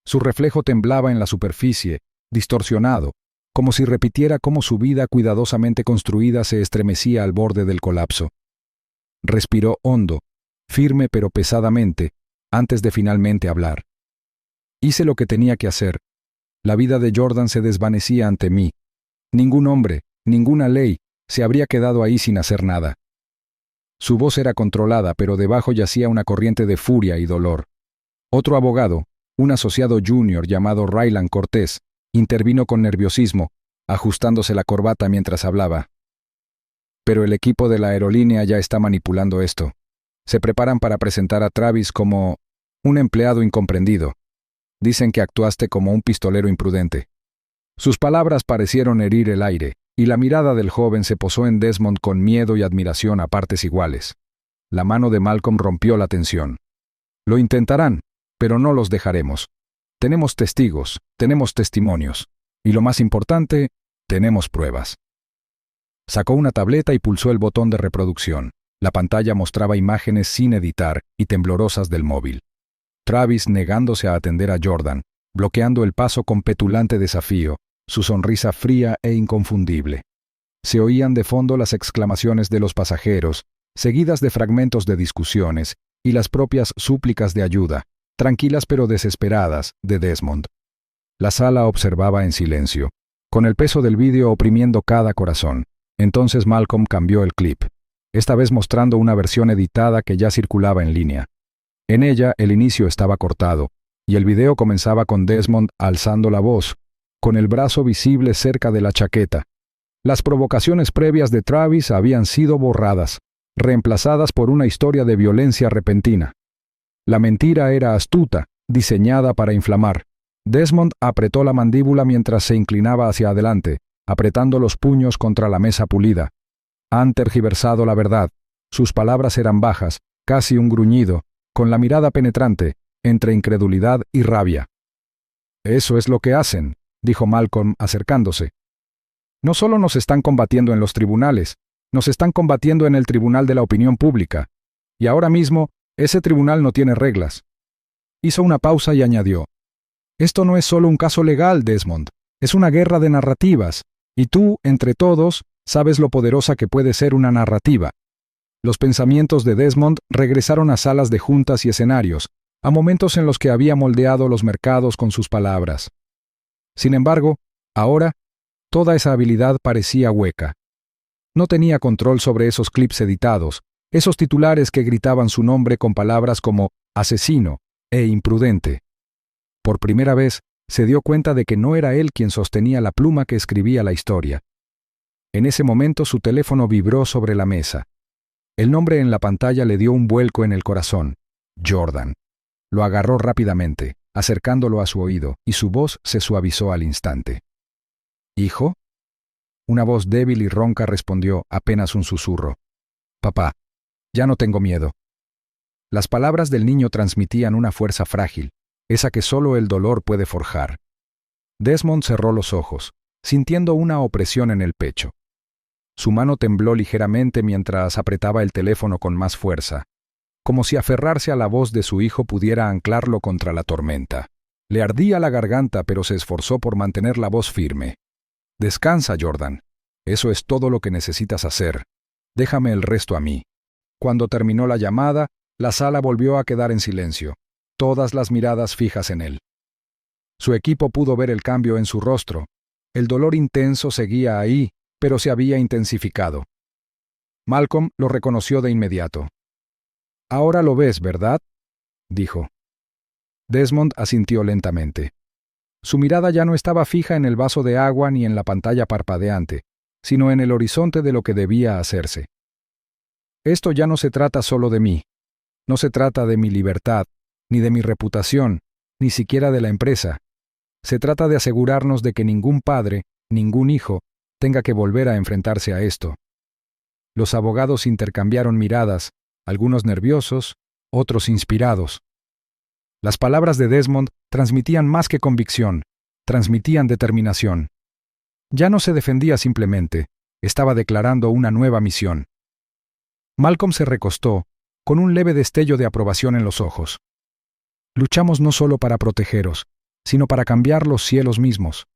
Su reflejo temblaba en la superficie, distorsionado, como si repitiera cómo su vida cuidadosamente construida se estremecía al borde del colapso. Respiró hondo, firme pero pesadamente, antes de finalmente hablar. Hice lo que tenía que hacer. La vida de Jordan se desvanecía ante mí. Ningún hombre, ninguna ley, se habría quedado ahí sin hacer nada. Su voz era controlada, pero debajo yacía una corriente de furia y dolor. Otro abogado, un asociado junior llamado Ryland Cortés, intervino con nerviosismo, ajustándose la corbata mientras hablaba. Pero el equipo de la aerolínea ya está manipulando esto. Se preparan para presentar a Travis como un empleado incomprendido. Dicen que actuaste como un pistolero imprudente. Sus palabras parecieron herir el aire, y la mirada del joven se posó en Desmond con miedo y admiración a partes iguales. La mano de Malcolm rompió la tensión. Lo intentarán, pero no los dejaremos. Tenemos testigos, tenemos testimonios, y lo más importante, tenemos pruebas. Sacó una tableta y pulsó el botón de reproducción. La pantalla mostraba imágenes sin editar y temblorosas del móvil. Travis negándose a atender a Jordan, bloqueando el paso con petulante desafío, su sonrisa fría e inconfundible. Se oían de fondo las exclamaciones de los pasajeros, seguidas de fragmentos de discusiones, y las propias súplicas de ayuda, tranquilas pero desesperadas, de Desmond. La sala observaba en silencio, con el peso del vídeo oprimiendo cada corazón. Entonces Malcolm cambió el clip, esta vez mostrando una versión editada que ya circulaba en línea. En ella el inicio estaba cortado, y el video comenzaba con Desmond alzando la voz, con el brazo visible cerca de la chaqueta. Las provocaciones previas de Travis habían sido borradas, reemplazadas por una historia de violencia repentina. La mentira era astuta, diseñada para inflamar. Desmond apretó la mandíbula mientras se inclinaba hacia adelante, apretando los puños contra la mesa pulida. Han tergiversado la verdad. Sus palabras eran bajas, casi un gruñido, con la mirada penetrante, entre incredulidad y rabia. «Eso es lo que hacen», dijo Malcolm acercándose. «No solo nos están combatiendo en los tribunales, nos están combatiendo en el tribunal de la opinión pública. Y ahora mismo, ese tribunal no tiene reglas». Hizo una pausa y añadió: «Esto no es solo un caso legal, Desmond, es una guerra de narrativas, y tú, entre todos, sabes lo poderosa que puede ser una narrativa». Los pensamientos de Desmond regresaron a salas de juntas y escenarios, a momentos en los que había moldeado los mercados con sus palabras. Sin embargo, Ahora, toda esa habilidad parecía hueca. No tenía control sobre esos clips editados, esos titulares que gritaban su nombre con palabras como asesino e imprudente. Por primera vez, se dio cuenta de que no era él quien sostenía la pluma que escribía la historia. En ese momento su teléfono vibró sobre la mesa. El nombre en la pantalla le dio un vuelco en el corazón. Jordan. Lo agarró rápidamente, acercándolo a su oído, y su voz se suavizó al instante. ¿Hijo? Una voz débil y ronca respondió, apenas un susurro. Papá, ya no tengo miedo. Las palabras del niño transmitían una fuerza frágil, esa que solo el dolor puede forjar. Desmond cerró los ojos, sintiendo una opresión en el pecho. Su mano tembló ligeramente mientras apretaba el teléfono con más fuerza, como si aferrarse a la voz de su hijo pudiera anclarlo contra la tormenta. Le ardía la garganta, pero se esforzó por mantener la voz firme. Descansa, Jordan. Eso es todo lo que necesitas hacer. Déjame el resto a mí. Cuando terminó la llamada, la sala volvió a quedar en silencio, todas las miradas fijas en él. Su equipo pudo ver el cambio en su rostro. El dolor intenso seguía ahí, pero se había intensificado. Malcolm lo reconoció de inmediato. «Ahora lo ves, ¿verdad?», dijo. Desmond asintió lentamente. Su mirada ya no estaba fija en el vaso de agua ni en la pantalla parpadeante, sino en el horizonte de lo que debía hacerse. «Esto ya no se trata solo de mí. No se trata de mi libertad, ni de mi reputación, ni siquiera de la empresa. Se trata de asegurarnos de que ningún padre, ningún hijo, tenga que volver a enfrentarse a esto». Los abogados intercambiaron miradas, algunos nerviosos, otros inspirados. Las palabras de Desmond transmitían más que convicción, transmitían determinación. Ya no se defendía simplemente, estaba declarando una nueva misión. Malcolm se recostó, con un leve destello de aprobación en los ojos. «Luchamos no solo para protegeros, sino para cambiar los cielos mismos».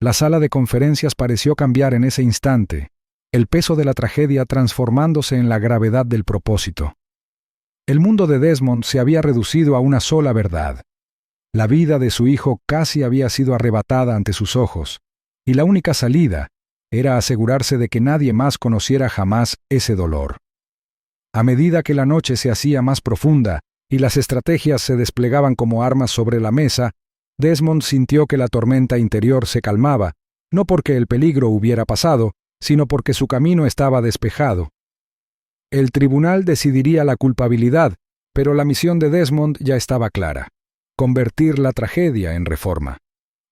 La sala de conferencias pareció cambiar en ese instante, el peso de la tragedia transformándose en la gravedad del propósito. El mundo de Desmond se había reducido a una sola verdad. La vida de su hijo casi había sido arrebatada ante sus ojos, y la única salida era asegurarse de que nadie más conociera jamás ese dolor. A medida que la noche se hacía más profunda y las estrategias se desplegaban como armas sobre la mesa, Desmond sintió que la tormenta interior se calmaba, no porque el peligro hubiera pasado, sino porque su camino estaba despejado. El tribunal decidiría la culpabilidad, pero la misión de Desmond ya estaba clara: convertir la tragedia en reforma.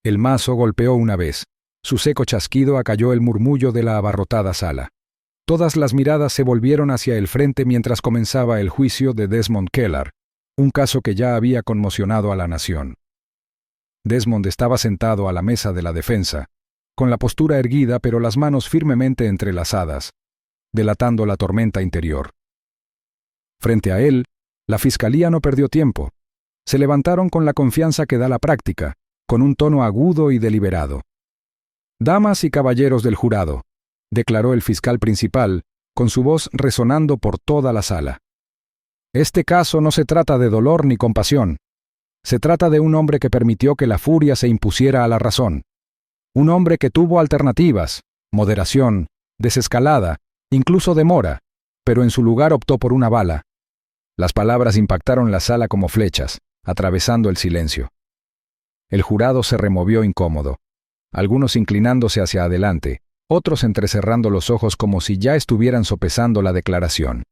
El mazo golpeó una vez. Su seco chasquido acalló el murmullo de la abarrotada sala. Todas las miradas se volvieron hacia el frente mientras comenzaba el juicio de Desmond Kellar, un caso que ya había conmocionado a la nación. Desmond estaba sentado a la mesa de la defensa, con la postura erguida pero las manos firmemente entrelazadas, delatando la tormenta interior. Frente a él, la fiscalía no perdió tiempo. Se levantaron con la confianza que da la práctica, con un tono agudo y deliberado. «Damas y caballeros del jurado», declaró el fiscal principal, con su voz resonando por toda la sala. «Este caso no se trata de dolor ni compasión. Se trata de un hombre que permitió que la furia se impusiera a la razón. Un hombre que tuvo alternativas, moderación, desescalada, incluso demora, pero en su lugar optó por una bala». Las palabras impactaron la sala como flechas, atravesando el silencio. El jurado se removió incómodo, algunos inclinándose hacia adelante, otros entrecerrando los ojos como si ya estuvieran sopesando la declaración.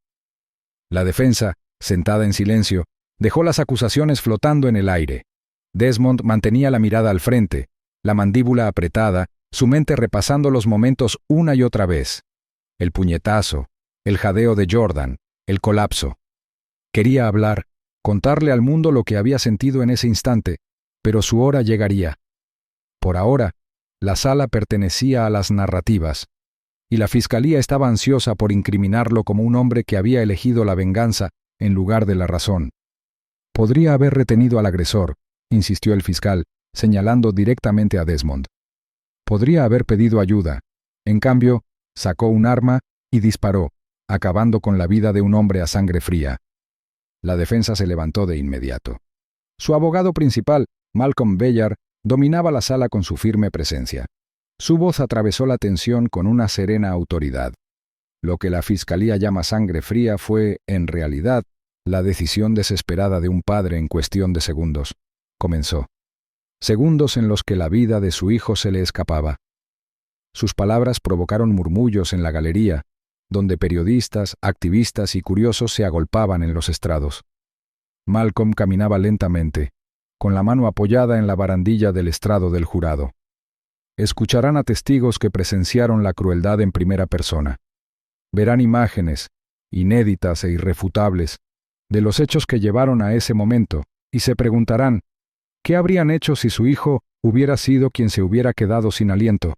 La defensa, sentada en silencio, dejó las acusaciones flotando en el aire. Desmond mantenía la mirada al frente, la mandíbula apretada, su mente repasando los momentos una y otra vez. El puñetazo, el jadeo de Jordan, el colapso. Quería hablar, contarle al mundo lo que había sentido en ese instante, pero su hora llegaría. Por ahora, la sala pertenecía a las narrativas, y la fiscalía estaba ansiosa por incriminarlo como un hombre que había elegido la venganza en lugar de la razón. Podría haber retenido al agresor, insistió el fiscal, señalando directamente a Desmond. Podría haber pedido ayuda. En cambio, sacó un arma y disparó, acabando con la vida de un hombre a sangre fría. La defensa se levantó de inmediato. Su abogado principal, Malcolm Bellar, Dominaba la sala con su firme presencia. Su voz atravesó la tensión con una serena autoridad. Lo que la fiscalía llama sangre fría fue, en realidad, la decisión desesperada de un padre en cuestión de segundos. Comenzó. Segundos en los que la vida de su hijo se le escapaba. Sus palabras provocaron murmullos en la galería, donde periodistas, activistas y curiosos se agolpaban en los estrados. Malcolm caminaba lentamente, con la mano apoyada en la barandilla del estrado del jurado. Escucharán a testigos que presenciaron la crueldad en primera persona. Verán imágenes, inéditas e irrefutables, de los hechos que llevaron a ese momento, y se preguntarán, ¿qué habrían hecho si su hijo hubiera sido quien se hubiera quedado sin aliento?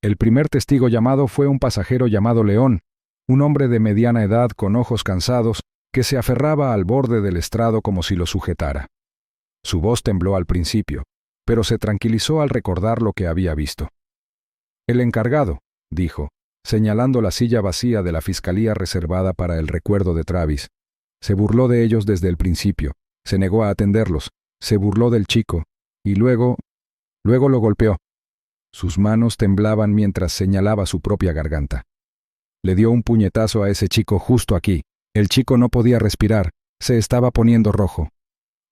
El primer testigo llamado fue un pasajero llamado León, un hombre de mediana edad con ojos cansados, que se aferraba al borde del estrado como si lo sujetara. Su voz tembló al principio, pero se tranquilizó al recordar lo que había visto. «El encargado», dijo, señalando la silla vacía de la fiscalía reservada para el recuerdo de Travis. Se burló de ellos desde el principio, se negó a atenderlos, se burló del chico, y luego lo golpeó. Sus manos temblaban mientras señalaba su propia garganta. Le dio un puñetazo a ese chico justo aquí. El chico no podía respirar, se estaba poniendo rojo.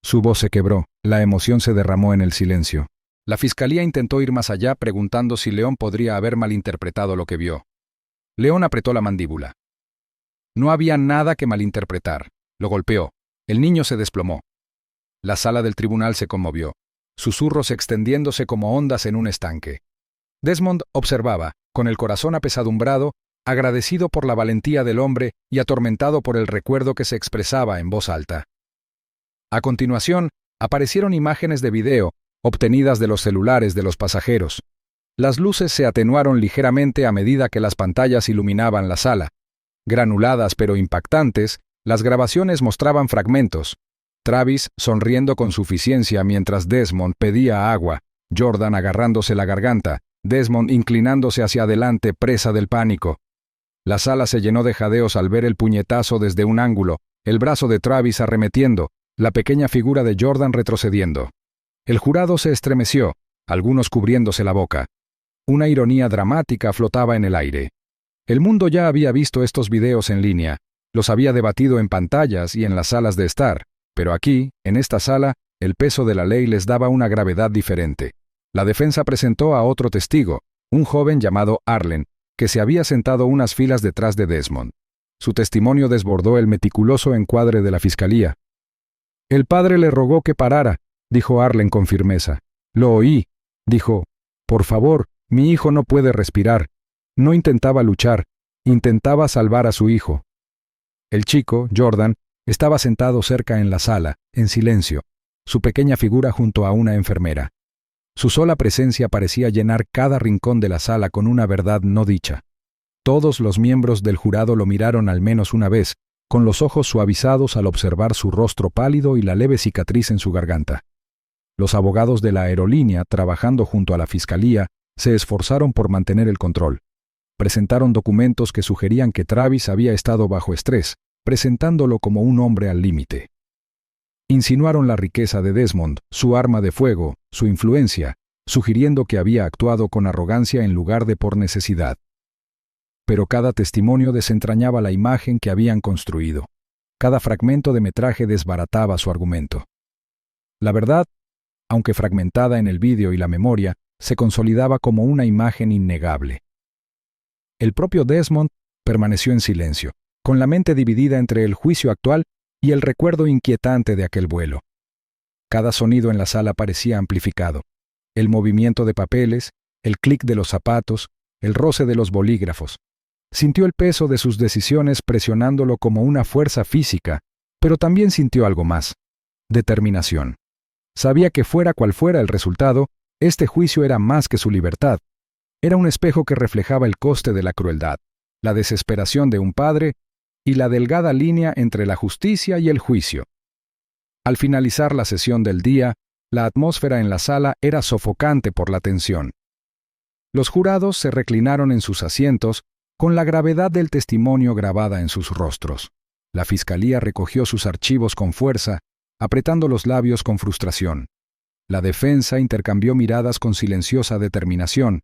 Su voz se quebró, la emoción se derramó en el silencio. La fiscalía intentó ir más allá preguntando si León podría haber malinterpretado lo que vio. León apretó la mandíbula. No había nada que malinterpretar. Lo golpeó. El niño se desplomó. La sala del tribunal se conmovió, susurros extendiéndose como ondas en un estanque. Desmond observaba, con el corazón apesadumbrado, agradecido por la valentía del hombre y atormentado por el recuerdo que se expresaba en voz alta. A continuación, aparecieron imágenes de video, obtenidas de los celulares de los pasajeros. Las luces se atenuaron ligeramente a medida que las pantallas iluminaban la sala. Granuladas pero impactantes, las grabaciones mostraban fragmentos. Travis sonriendo con suficiencia mientras Desmond pedía agua, Jordan agarrándose la garganta, Desmond inclinándose hacia adelante presa del pánico. La sala se llenó de jadeos al ver el puñetazo desde un ángulo, el brazo de Travis arremetiendo, la pequeña figura de Jordan retrocediendo. El jurado se estremeció, algunos cubriéndose la boca. Una ironía dramática flotaba en el aire. El mundo ya había visto estos videos en línea, los había debatido en pantallas y en las salas de estar, pero aquí, en esta sala, el peso de la ley les daba una gravedad diferente. La defensa presentó a otro testigo, un joven llamado Arlen, que se había sentado unas filas detrás de Desmond. Su testimonio desbordó el meticuloso encuadre de la fiscalía. «El padre le rogó que parara», dijo Arlen con firmeza. «Lo oí», dijo. «Por favor, mi hijo no puede respirar». No intentaba luchar, intentaba salvar a su hijo. El chico, Jordan, estaba sentado cerca en la sala, en silencio, su pequeña figura junto a una enfermera. Su sola presencia parecía llenar cada rincón de la sala con una verdad no dicha. Todos los miembros del jurado lo miraron al menos una vez, con los ojos suavizados al observar su rostro pálido y la leve cicatriz en su garganta. Los abogados de la aerolínea, trabajando junto a la fiscalía, se esforzaron por mantener el control. Presentaron documentos que sugerían que Travis había estado bajo estrés, presentándolo como un hombre al límite. Insinuaron la riqueza de Desmond, su arma de fuego, su influencia, sugiriendo que había actuado con arrogancia en lugar de por necesidad. Pero cada testimonio desentrañaba la imagen que habían construido. Cada fragmento de metraje desbarataba su argumento. La verdad, aunque fragmentada en el vídeo y la memoria, se consolidaba como una imagen innegable. El propio Desmond permaneció en silencio, con la mente dividida entre el juicio actual y el recuerdo inquietante de aquel vuelo. Cada sonido en la sala parecía amplificado. El movimiento de papeles, el clic de los zapatos, el roce de los bolígrafos. Sintió el peso de sus decisiones presionándolo como una fuerza física, pero también sintió algo más: determinación. Sabía que fuera cual fuera el resultado, este juicio era más que su libertad. Era un espejo que reflejaba el coste de la crueldad, la desesperación de un padre y la delgada línea entre la justicia y el juicio. Al finalizar la sesión del día, la atmósfera en la sala era sofocante por la tensión. Los jurados se reclinaron en sus asientos, con la gravedad del testimonio grabada en sus rostros. La fiscalía recogió sus archivos con fuerza, apretando los labios con frustración. La defensa intercambió miradas con silenciosa determinación,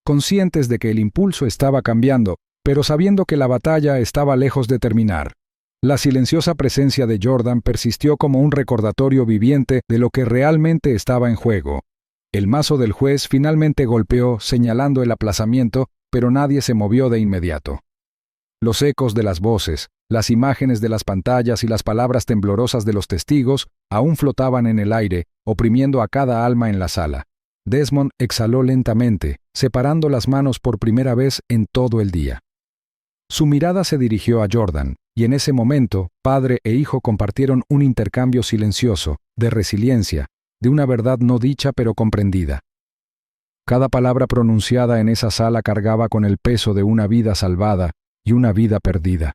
conscientes de que el impulso estaba cambiando, pero sabiendo que la batalla estaba lejos de terminar. La silenciosa presencia de Jordan persistió como un recordatorio viviente de lo que realmente estaba en juego. El mazo del juez finalmente golpeó, señalando el aplazamiento, pero nadie se movió de inmediato. Los ecos de las voces, las imágenes de las pantallas y las palabras temblorosas de los testigos aún flotaban en el aire, oprimiendo a cada alma en la sala. Desmond exhaló lentamente, separando las manos por primera vez en todo el día. Su mirada se dirigió a Jordan, y en ese momento, padre e hijo compartieron un intercambio silencioso, de resiliencia, de una verdad no dicha pero comprendida. Cada palabra pronunciada en esa sala cargaba con el peso de una vida salvada y una vida perdida.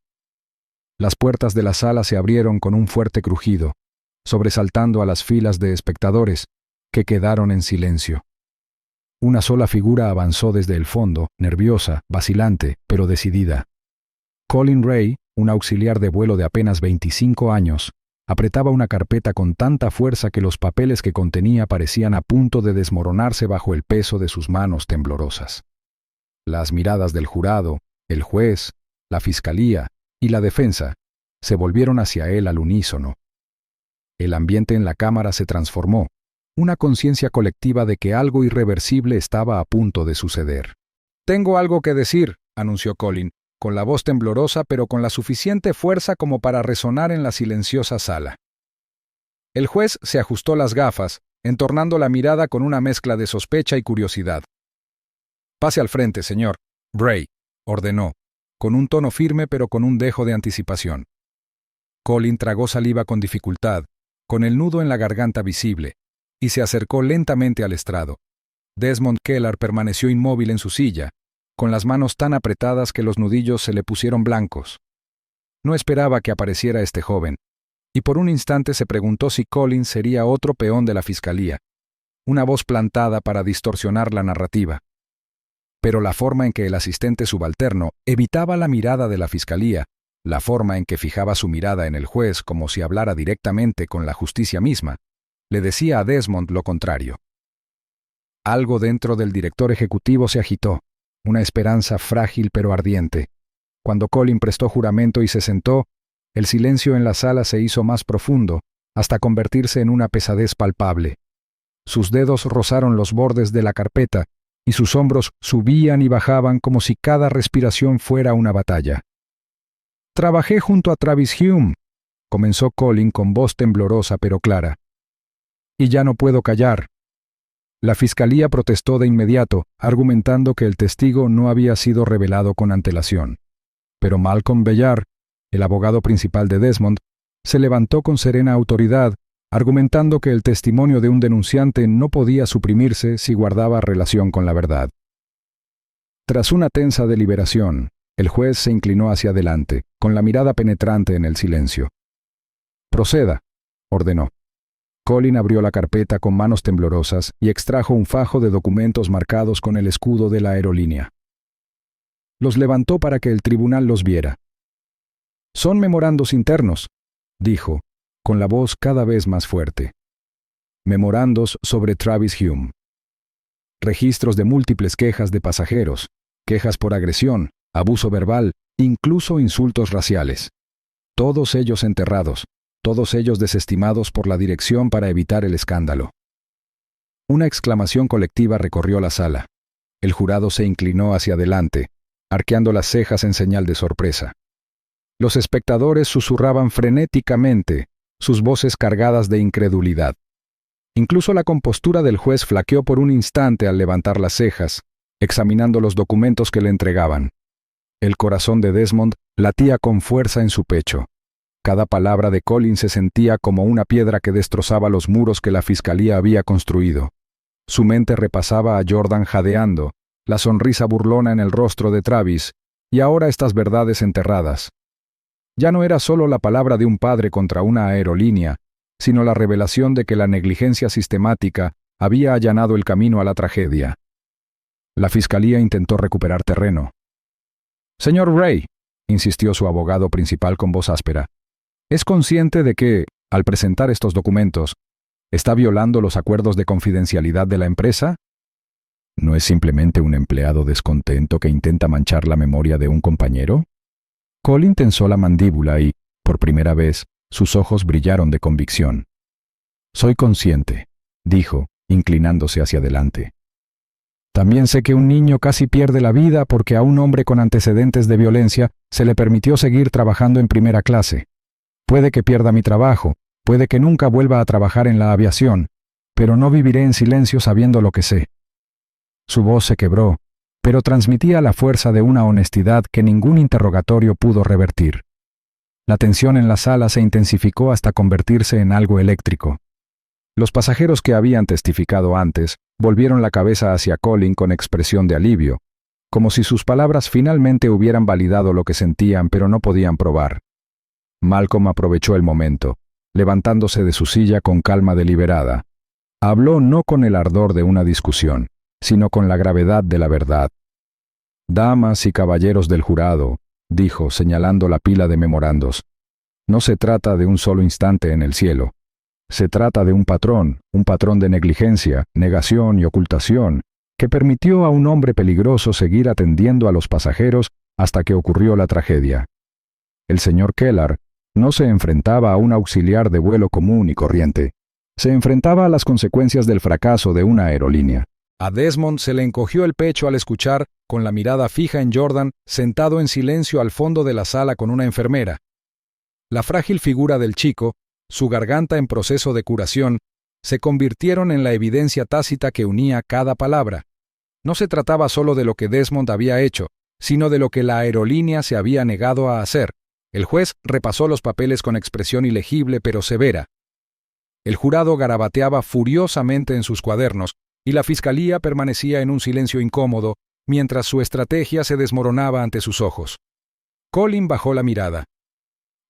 Las puertas de la sala se abrieron con un fuerte crujido, sobresaltando a las filas de espectadores, que quedaron en silencio. Una sola figura avanzó desde el fondo, nerviosa, vacilante, pero decidida. Colin Ray, un auxiliar de vuelo de apenas 25 años, apretaba una carpeta con tanta fuerza que los papeles que contenía parecían a punto de desmoronarse bajo el peso de sus manos temblorosas. Las miradas del jurado, el juez, la fiscalía y la defensa se volvieron hacia él al unísono. El ambiente en la cámara se transformó, una conciencia colectiva de que algo irreversible estaba a punto de suceder. «Tengo algo que decir», anunció Colin, con la voz temblorosa pero con la suficiente fuerza como para resonar en la silenciosa sala. El juez se ajustó las gafas, entornando la mirada con una mezcla de sospecha y curiosidad. «Pase al frente, señor Bray», ordenó, con un tono firme pero con un dejo de anticipación. Colin tragó saliva con dificultad, con el nudo en la garganta visible, y se acercó lentamente al estrado. Desmond Kellar permaneció inmóvil en su silla, con las manos tan apretadas que los nudillos se le pusieron blancos. No esperaba que apareciera este joven, y por un instante se preguntó si Colin sería otro peón de la fiscalía, una voz plantada para distorsionar la narrativa. Pero la forma en que el asistente subalterno evitaba la mirada de la fiscalía, la forma en que fijaba su mirada en el juez como si hablara directamente con la justicia misma, le decía a Desmond lo contrario. Algo dentro del director ejecutivo se agitó, una esperanza frágil pero ardiente. Cuando Colin prestó juramento y se sentó, el silencio en la sala se hizo más profundo, hasta convertirse en una pesadez palpable. Sus dedos rozaron los bordes de la carpeta, y sus hombros subían y bajaban como si cada respiración fuera una batalla. «Trabajé junto a Travis Hume», comenzó Colin con voz temblorosa pero clara. «Y ya no puedo callar». La fiscalía protestó de inmediato, argumentando que el testigo no había sido revelado con antelación. Pero Malcolm Bellar, el abogado principal de Desmond, se levantó con serena autoridad, argumentando que el testimonio de un denunciante no podía suprimirse si guardaba relación con la verdad. Tras una tensa deliberación, el juez se inclinó hacia adelante, con la mirada penetrante en el silencio. «Proceda», ordenó. Colin abrió la carpeta con manos temblorosas y extrajo un fajo de documentos marcados con el escudo de la aerolínea. Los levantó para que el tribunal los viera. «Son memorandos internos», dijo, con la voz cada vez más fuerte. «Memorandos sobre Travis Hume. Registros de múltiples quejas de pasajeros, quejas por agresión, abuso verbal, incluso insultos raciales. Todos ellos enterrados, todos ellos desestimados por la dirección para evitar el escándalo». Una exclamación colectiva recorrió la sala. El jurado se inclinó hacia adelante, arqueando las cejas en señal de sorpresa. Los espectadores susurraban frenéticamente, sus voces cargadas de incredulidad. Incluso la compostura del juez flaqueó por un instante al levantar las cejas, examinando los documentos que le entregaban. El corazón de Desmond latía con fuerza en su pecho. Cada palabra de Colin se sentía como una piedra que destrozaba los muros que la fiscalía había construido. Su mente repasaba a Jordan jadeando, la sonrisa burlona en el rostro de Travis, y ahora estas verdades enterradas. Ya no era solo la palabra de un padre contra una aerolínea, sino la revelación de que la negligencia sistemática había allanado el camino a la tragedia. La fiscalía intentó recuperar terreno. «Señor Ray», insistió su abogado principal con voz áspera, «¿es consciente de que, al presentar estos documentos, ¿Está violando los acuerdos de confidencialidad de la empresa? ¿No es simplemente un empleado descontento que intenta manchar la memoria de un compañero? Colin tensó la mandíbula y, por primera vez, sus ojos brillaron de convicción. Soy consciente, dijo, inclinándose hacia adelante. También sé que un niño casi pierde la vida porque a un hombre con antecedentes de violencia se le permitió seguir trabajando en primera clase. Puede que pierda mi trabajo, puede que nunca vuelva a trabajar en la aviación, pero no viviré en silencio sabiendo lo que sé. Su voz se quebró, pero transmitía la fuerza de una honestidad que ningún interrogatorio pudo revertir. La tensión en la sala se intensificó hasta convertirse en algo eléctrico. Los pasajeros que habían testificado antes volvieron la cabeza hacia Colin con expresión de alivio, como si sus palabras finalmente hubieran validado lo que sentían pero no podían probar. Malcolm aprovechó el momento, levantándose de su silla con calma deliberada. Habló no con el ardor de una discusión, sino con la gravedad de la verdad. «Damas y caballeros del jurado», dijo, señalando la pila de memorandos, «no se trata de un solo instante en el cielo. Se trata de un patrón de negligencia, negación y ocultación, que permitió a un hombre peligroso seguir atendiendo a los pasajeros hasta que ocurrió la tragedia. El señor Kellar no se enfrentaba a un auxiliar de vuelo común y corriente. Se enfrentaba a las consecuencias del fracaso de una aerolínea». A Desmond se le encogió el pecho al escuchar, con la mirada fija en Jordan, sentado en silencio al fondo de la sala con una enfermera. La frágil figura del chico, su garganta en proceso de curación, se convirtieron en la evidencia tácita que unía cada palabra. No se trataba solo de lo que Desmond había hecho, sino de lo que la aerolínea se había negado a hacer. El juez repasó los papeles con expresión ilegible pero severa. El jurado garabateaba furiosamente en sus cuadernos, y la fiscalía permanecía en un silencio incómodo, mientras su estrategia se desmoronaba ante sus ojos. Colin bajó la mirada.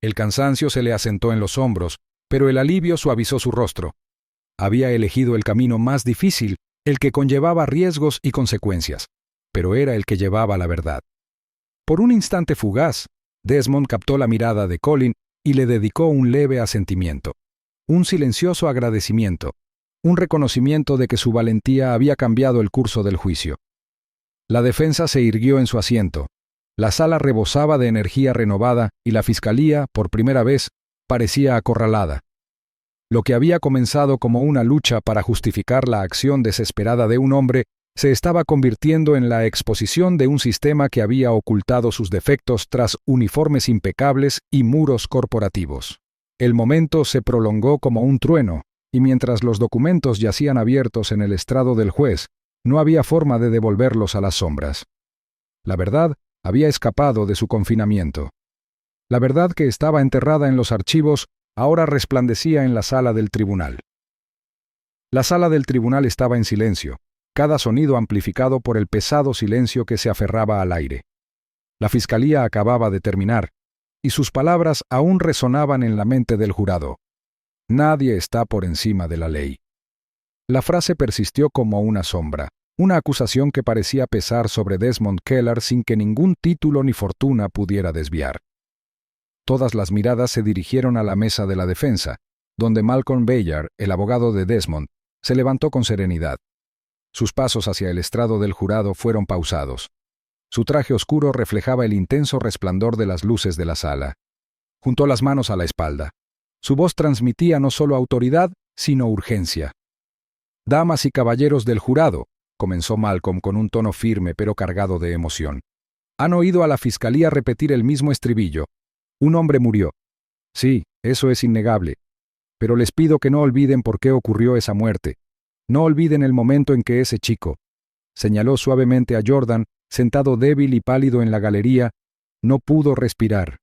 El cansancio se le asentó en los hombros, pero el alivio suavizó su rostro. Había elegido el camino más difícil, el que conllevaba riesgos y consecuencias, pero era el que llevaba la verdad. Por un instante fugaz, Desmond captó la mirada de Colin y le dedicó un leve asentimiento, un silencioso agradecimiento, un reconocimiento de que su valentía había cambiado el curso del juicio. La defensa se irguió en su asiento. La sala rebosaba de energía renovada y la fiscalía, por primera vez, parecía acorralada. Lo que había comenzado como una lucha para justificar la acción desesperada de un hombre se estaba convirtiendo en la exposición de un sistema que había ocultado sus defectos tras uniformes impecables y muros corporativos. El momento se prolongó como un trueno, y mientras los documentos yacían abiertos en el estrado del juez, no había forma de devolverlos a las sombras. La verdad había escapado de su confinamiento. La verdad que estaba enterrada en los archivos ahora resplandecía en la sala del tribunal. La sala del tribunal estaba en silencio, cada sonido amplificado por el pesado silencio que se aferraba al aire. La fiscalía acababa de terminar, y sus palabras aún resonaban en la mente del jurado. Nadie está por encima de la ley. La frase persistió como una sombra, una acusación que parecía pesar sobre Desmond Kellar sin que ningún título ni fortuna pudiera desviar. Todas las miradas se dirigieron a la mesa de la defensa, donde Malcolm Bayard, el abogado de Desmond, se levantó con serenidad. Sus pasos hacia el estrado del jurado fueron pausados. Su traje oscuro reflejaba el intenso resplandor de las luces de la sala. Juntó las manos a la espalda. Su voz transmitía no solo autoridad, sino urgencia. «Damas y caballeros del jurado», comenzó Malcolm con un tono firme pero cargado de emoción. «Han oído a la fiscalía repetir el mismo estribillo. Un hombre murió. Sí, eso es innegable. Pero les pido que no olviden por qué ocurrió esa muerte. No olviden el momento en que ese chico», señaló suavemente a Jordan, sentado débil y pálido en la galería, «no pudo respirar».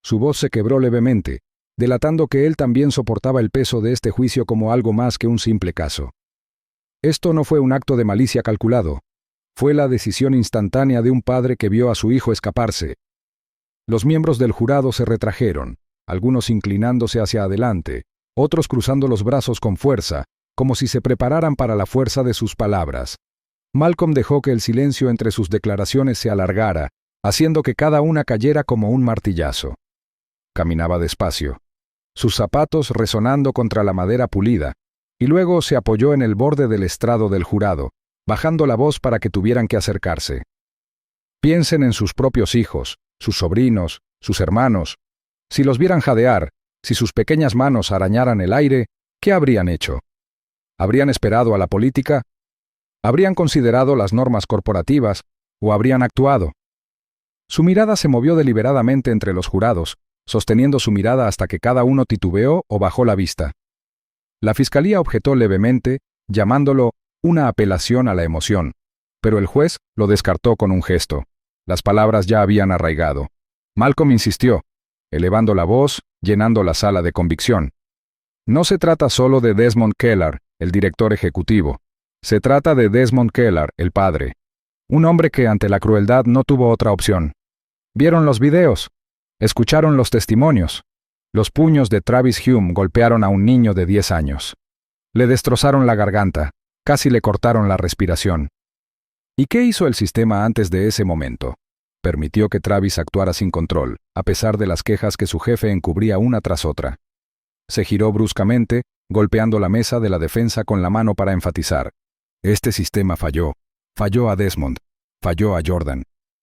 Su voz se quebró levemente, delatando que él también soportaba el peso de este juicio como algo más que un simple caso. Esto no fue un acto de malicia calculado. Fue la decisión instantánea de un padre que vio a su hijo escaparse. Los miembros del jurado se retrajeron, algunos inclinándose hacia adelante, otros cruzando los brazos con fuerza, como si se prepararan para la fuerza de sus palabras. Malcolm dejó que el silencio entre sus declaraciones se alargara, haciendo que cada una cayera como un martillazo. Caminaba despacio, sus zapatos resonando contra la madera pulida, y luego se apoyó en el borde del estrado del jurado, bajando la voz para que tuvieran que acercarse. Piensen en sus propios hijos, sus sobrinos, sus hermanos. Si los vieran jadear, si sus pequeñas manos arañaran el aire, ¿qué habrían hecho? ¿Habrían esperado a la política? ¿Habrían considerado las normas corporativas o habrían actuado? Su mirada se movió deliberadamente entre los jurados, sosteniendo su mirada hasta que cada uno titubeó o bajó la vista. La fiscalía objetó levemente, llamándolo una apelación a la emoción, pero el juez lo descartó con un gesto. Las palabras ya habían arraigado. Malcolm insistió, elevando la voz, llenando la sala de convicción. No se trata solo de Desmond Kellar, el director ejecutivo. Se trata de Desmond Kellar, el padre. Un hombre que ante la crueldad no tuvo otra opción. Vieron los videos, escucharon los testimonios. Los puños de Travis Hume golpearon a un niño de 10 años. Le destrozaron la garganta, casi le cortaron la respiración. ¿Y qué hizo el sistema antes de ese momento? Permitió que Travis actuara sin control, a pesar de las quejas que su jefe encubría una tras otra. Se giró bruscamente, golpeando la mesa de la defensa con la mano para enfatizar. Este sistema falló. Falló a Desmond. Falló a Jordan.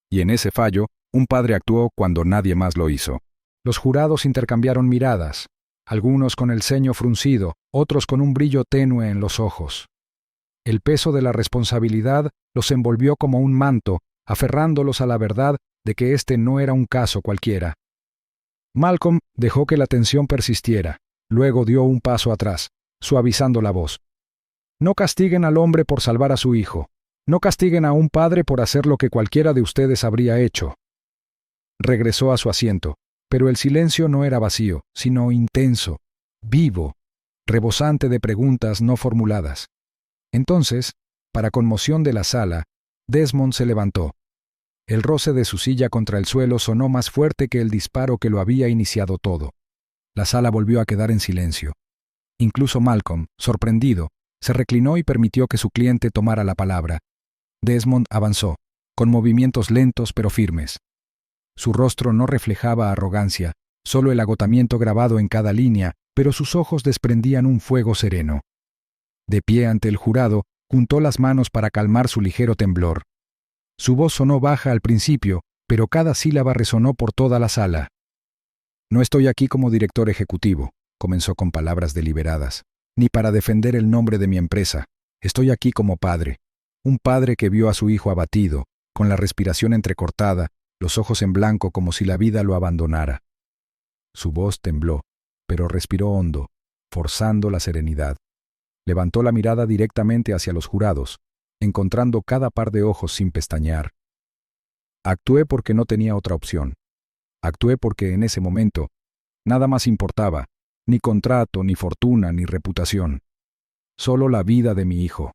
Y en ese fallo, un padre actuó cuando nadie más lo hizo. Los jurados intercambiaron miradas, algunos con el ceño fruncido, otros con un brillo tenue en los ojos. El peso de la responsabilidad los envolvió como un manto, aferrándolos a la verdad de que este no era un caso cualquiera. Malcolm dejó que la tensión persistiera, luego dio un paso atrás, suavizando la voz. No castiguen al hombre por salvar a su hijo. No castiguen a un padre por hacer lo que cualquiera de ustedes habría hecho. Regresó a su asiento, pero el silencio no era vacío, sino intenso, vivo, rebosante de preguntas no formuladas. Entonces, para conmoción de la sala, Desmond se levantó. El roce de su silla contra el suelo sonó más fuerte que el disparo que lo había iniciado todo. La sala volvió a quedar en silencio. Incluso Malcolm, sorprendido, se reclinó y permitió que su cliente tomara la palabra. Desmond avanzó, con movimientos lentos pero firmes. Su rostro no reflejaba arrogancia, solo el agotamiento grabado en cada línea, pero sus ojos desprendían un fuego sereno. De pie ante el jurado, juntó las manos para calmar su ligero temblor. Su voz sonó baja al principio, pero cada sílaba resonó por toda la sala. No estoy aquí como director ejecutivo, comenzó con palabras deliberadas, ni para defender el nombre de mi empresa. Estoy aquí como padre. Un padre que vio a su hijo abatido, con la respiración entrecortada, los ojos en blanco como si la vida lo abandonara. Su voz tembló, pero respiró hondo, forzando la serenidad. Levantó la mirada directamente hacia los jurados, encontrando cada par de ojos sin pestañear. Actué porque no tenía otra opción. Actué porque en ese momento nada más importaba, ni contrato, ni fortuna, ni reputación. Solo la vida de mi hijo.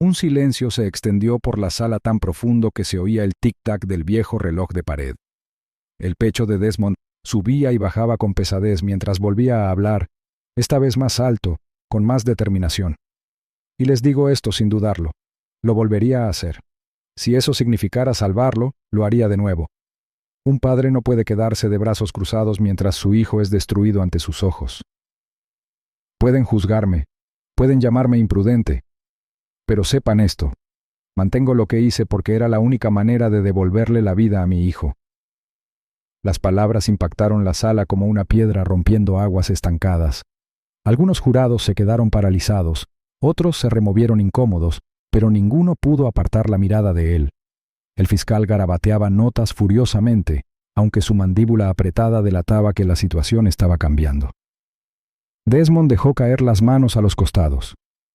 Un silencio se extendió por la sala tan profundo que se oía el tic-tac del viejo reloj de pared. El pecho de Desmond subía y bajaba con pesadez mientras volvía a hablar, esta vez más alto, con más determinación. Y les digo esto sin dudarlo. Lo volvería a hacer. Si eso significara salvarlo, lo haría de nuevo. Un padre no puede quedarse de brazos cruzados mientras su hijo es destruido ante sus ojos. Pueden juzgarme, pueden llamarme imprudente, pero sepan esto. Mantengo lo que hice porque era la única manera de devolverle la vida a mi hijo. Las palabras impactaron la sala como una piedra rompiendo aguas estancadas. Algunos jurados se quedaron paralizados, otros se removieron incómodos, pero ninguno pudo apartar la mirada de él. El fiscal garabateaba notas furiosamente, aunque su mandíbula apretada delataba que la situación estaba cambiando. Desmond dejó caer las manos a los costados.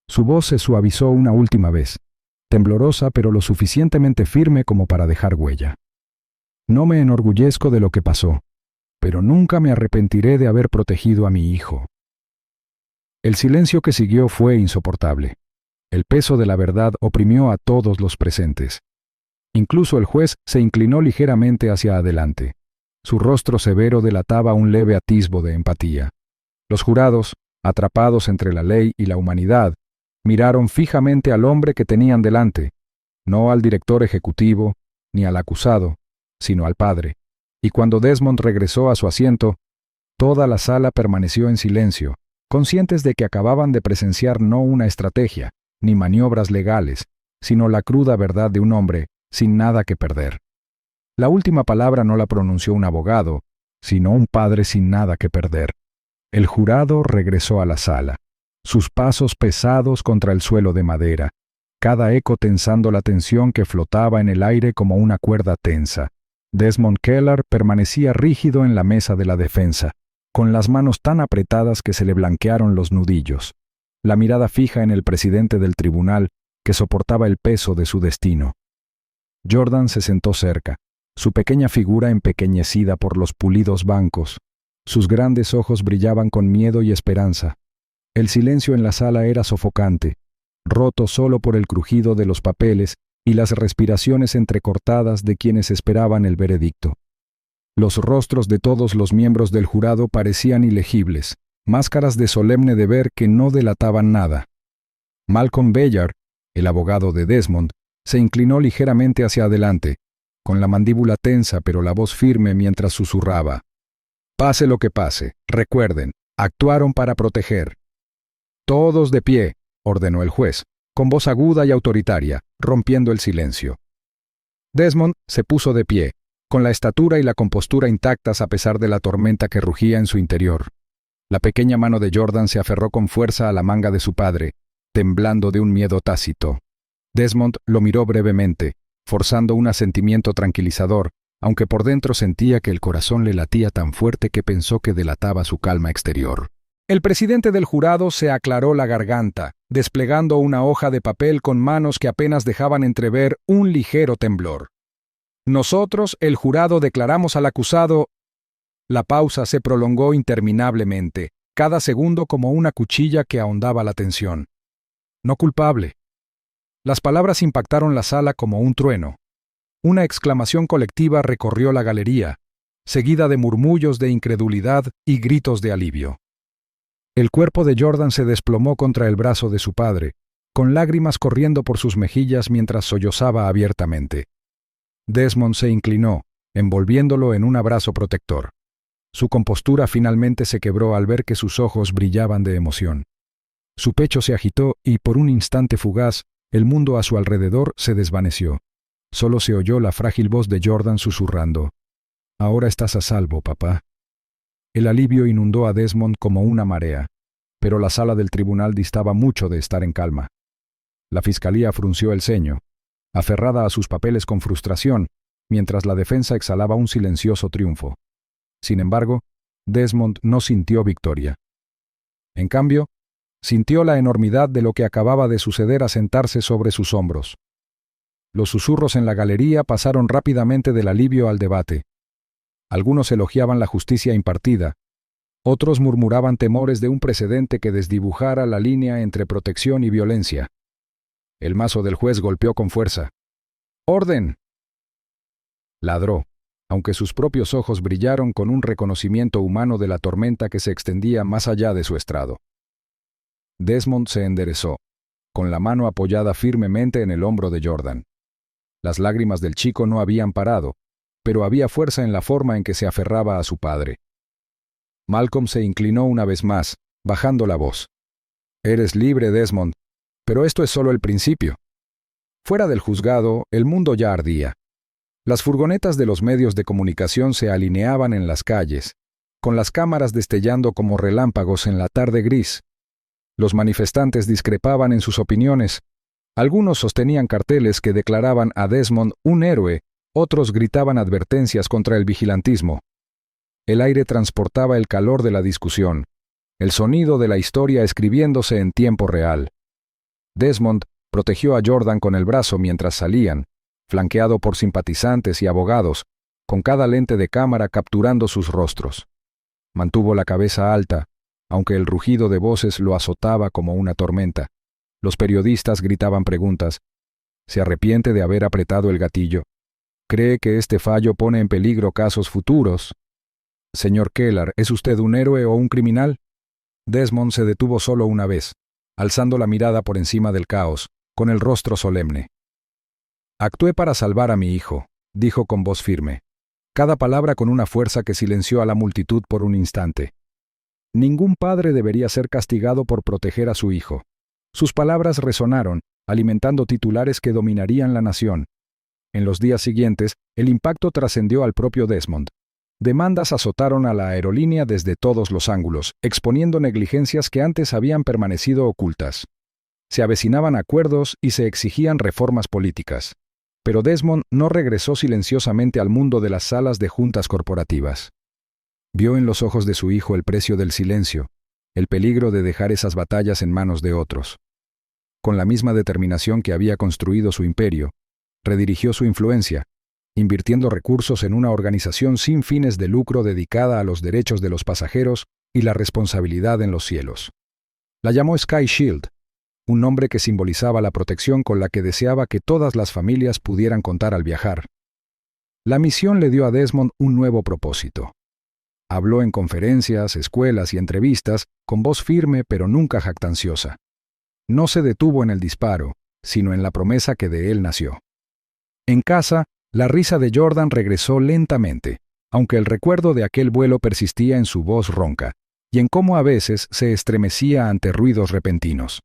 Su voz se suavizó una última vez, temblorosa pero lo suficientemente firme como para dejar huella. No me enorgullezco de lo que pasó, pero nunca me arrepentiré de haber protegido a mi hijo. El silencio que siguió fue insoportable. El peso de la verdad oprimió a todos los presentes. Incluso el juez se inclinó ligeramente hacia adelante. Su rostro severo delataba un leve atisbo de empatía. Los jurados, atrapados entre la ley y la humanidad, miraron fijamente al hombre que tenían delante, no al director ejecutivo, ni al acusado, sino al padre. Y cuando Desmond regresó a su asiento, toda la sala permaneció en silencio, conscientes de que acababan de presenciar no una estrategia, ni maniobras legales, sino la cruda verdad de un hombre sin nada que perder. La última palabra no la pronunció un abogado, sino un padre sin nada que perder. El jurado regresó a la sala, sus pasos pesados contra el suelo de madera, cada eco tensando la tensión que flotaba en el aire como una cuerda tensa. Desmond Kellar permanecía rígido en la mesa de la defensa, con las manos tan apretadas que se le blanquearon los nudillos, la mirada fija en el presidente del tribunal que soportaba el peso de su destino. Jordan se sentó cerca, su pequeña figura empequeñecida por los pulidos bancos. Sus grandes ojos brillaban con miedo y esperanza. El silencio en la sala era sofocante, roto solo por el crujido de los papeles y las respiraciones entrecortadas de quienes esperaban el veredicto. Los rostros de todos los miembros del jurado parecían ilegibles, máscaras de solemne deber que no delataban nada. Malcolm Ballard, el abogado de Desmond, se inclinó ligeramente hacia adelante, con la mandíbula tensa pero la voz firme mientras susurraba. Pase lo que pase, recuerden, actuaron para proteger. Todos de pie, ordenó el juez, con voz aguda y autoritaria, rompiendo el silencio. Desmond se puso de pie, con la estatura y la compostura intactas a pesar de la tormenta que rugía en su interior. La pequeña mano de Jordan se aferró con fuerza a la manga de su padre, temblando de un miedo tácito. Desmond lo miró brevemente, forzando un asentimiento tranquilizador, aunque por dentro sentía que el corazón le latía tan fuerte que pensó que delataba su calma exterior. El presidente del jurado se aclaró la garganta, desplegando una hoja de papel con manos que apenas dejaban entrever un ligero temblor. Nosotros, el jurado, declaramos al acusado. La pausa se prolongó interminablemente, cada segundo como una cuchilla que ahondaba la tensión. No culpable. Las palabras impactaron la sala como un trueno. Una exclamación colectiva recorrió la galería, seguida de murmullos de incredulidad y gritos de alivio. El cuerpo de Jordan se desplomó contra el brazo de su padre, con lágrimas corriendo por sus mejillas mientras sollozaba abiertamente. Desmond se inclinó, envolviéndolo en un abrazo protector. Su compostura finalmente se quebró al ver que sus ojos brillaban de emoción. Su pecho se agitó y, por un instante fugaz, el mundo a su alrededor se desvaneció. Solo se oyó la frágil voz de Jordan susurrando. «Ahora estás a salvo, papá». El alivio inundó a Desmond como una marea, pero la sala del tribunal distaba mucho de estar en calma. La fiscalía frunció el ceño, aferrada a sus papeles con frustración, mientras la defensa exhalaba un silencioso triunfo. Sin embargo, Desmond no sintió victoria. En cambio, sintió la enormidad de lo que acababa de suceder asentarse sobre sus hombros. Los susurros en la galería pasaron rápidamente del alivio al debate. Algunos elogiaban la justicia impartida, otros murmuraban temores de un precedente que desdibujara la línea entre protección y violencia. El mazo del juez golpeó con fuerza. «¡Orden!», ladró, aunque sus propios ojos brillaron con un reconocimiento humano de la tormenta que se extendía más allá de su estrado. Desmond se enderezó, con la mano apoyada firmemente en el hombro de Jordan. Las lágrimas del chico no habían parado, pero había fuerza en la forma en que se aferraba a su padre. Malcolm se inclinó una vez más, bajando la voz. «Eres libre, Desmond, pero esto es solo el principio». Fuera del juzgado, el mundo ya ardía. Las furgonetas de los medios de comunicación se alineaban en las calles, con las cámaras destellando como relámpagos en la tarde gris. Los manifestantes discrepaban en sus opiniones. Algunos sostenían carteles que declaraban a Desmond un héroe, otros gritaban advertencias contra el vigilantismo. El aire transportaba el calor de la discusión, el sonido de la historia escribiéndose en tiempo real. Desmond protegió a Jordan con el brazo mientras salían, flanqueado por simpatizantes y abogados, con cada lente de cámara capturando sus rostros. Mantuvo la cabeza alta, aunque el rugido de voces lo azotaba como una tormenta. Los periodistas gritaban preguntas. ¿Se arrepiente de haber apretado el gatillo? ¿Cree que este fallo pone en peligro casos futuros? Señor Kellar, ¿es usted un héroe o un criminal? Desmond se detuvo solo una vez, alzando la mirada por encima del caos, con el rostro solemne. Actué para salvar a mi hijo, dijo con voz firme, cada palabra con una fuerza que silenció a la multitud por un instante. Ningún padre debería ser castigado por proteger a su hijo. Sus palabras resonaron, alimentando titulares que dominarían la nación. En los días siguientes, el impacto trascendió al propio Desmond. Demandas azotaron a la aerolínea desde todos los ángulos, exponiendo negligencias que antes habían permanecido ocultas. Se avecinaban acuerdos y se exigían reformas políticas. Pero Desmond no regresó silenciosamente al mundo de las salas de juntas corporativas. Vio en los ojos de su hijo el precio del silencio, el peligro de dejar esas batallas en manos de otros. Con la misma determinación que había construido su imperio, redirigió su influencia, invirtiendo recursos en una organización sin fines de lucro dedicada a los derechos de los pasajeros y la responsabilidad en los cielos. La llamó Sky Shield, un nombre que simbolizaba la protección con la que deseaba que todas las familias pudieran contar al viajar. La misión le dio a Desmond un nuevo propósito. Habló en conferencias, escuelas y entrevistas con voz firme pero nunca jactanciosa. No se detuvo en el disparo, sino en la promesa que de él nació. En casa, la risa de Jordan regresó lentamente, aunque el recuerdo de aquel vuelo persistía en su voz ronca, y en cómo a veces se estremecía ante ruidos repentinos.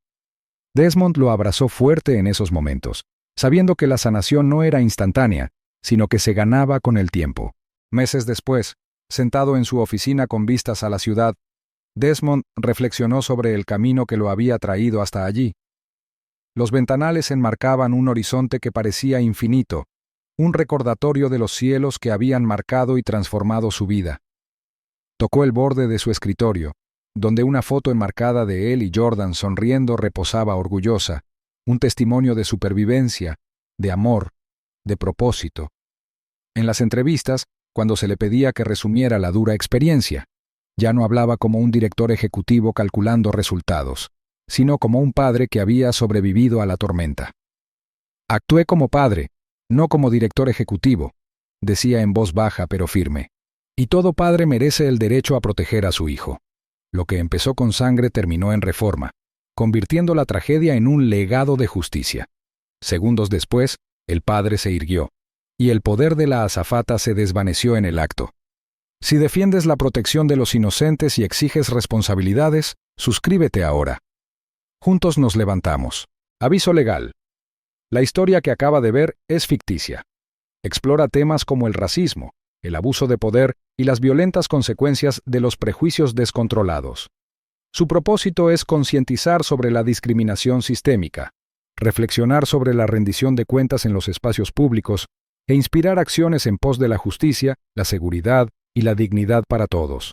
Desmond lo abrazó fuerte en esos momentos, sabiendo que la sanación no era instantánea, sino que se ganaba con el tiempo. Meses después, sentado en su oficina con vistas a la ciudad, Desmond reflexionó sobre el camino que lo había traído hasta allí. Los ventanales enmarcaban un horizonte que parecía infinito, un recordatorio de los cielos que habían marcado y transformado su vida. Tocó el borde de su escritorio, donde una foto enmarcada de él y Jordan sonriendo reposaba orgullosa, un testimonio de supervivencia, de amor, de propósito. En las entrevistas, cuando se le pedía que resumiera la dura experiencia, ya no hablaba como un director ejecutivo calculando resultados, sino como un padre que había sobrevivido a la tormenta. Actué como padre, no como director ejecutivo, decía en voz baja pero firme. Y todo padre merece el derecho a proteger a su hijo. Lo que empezó con sangre terminó en reforma, convirtiendo la tragedia en un legado de justicia. Segundos después, el padre se irguió, y el poder de la azafata se desvaneció en el acto. Si defiendes la protección de los inocentes y exiges responsabilidades, suscríbete ahora. Juntos nos levantamos. Aviso legal. La historia que acaba de ver es ficticia. Explora temas como el racismo, el abuso de poder y las violentas consecuencias de los prejuicios descontrolados. Su propósito es concientizar sobre la discriminación sistémica, reflexionar sobre la rendición de cuentas en los espacios públicos e inspirar acciones en pos de la justicia, la seguridad y la dignidad para todos.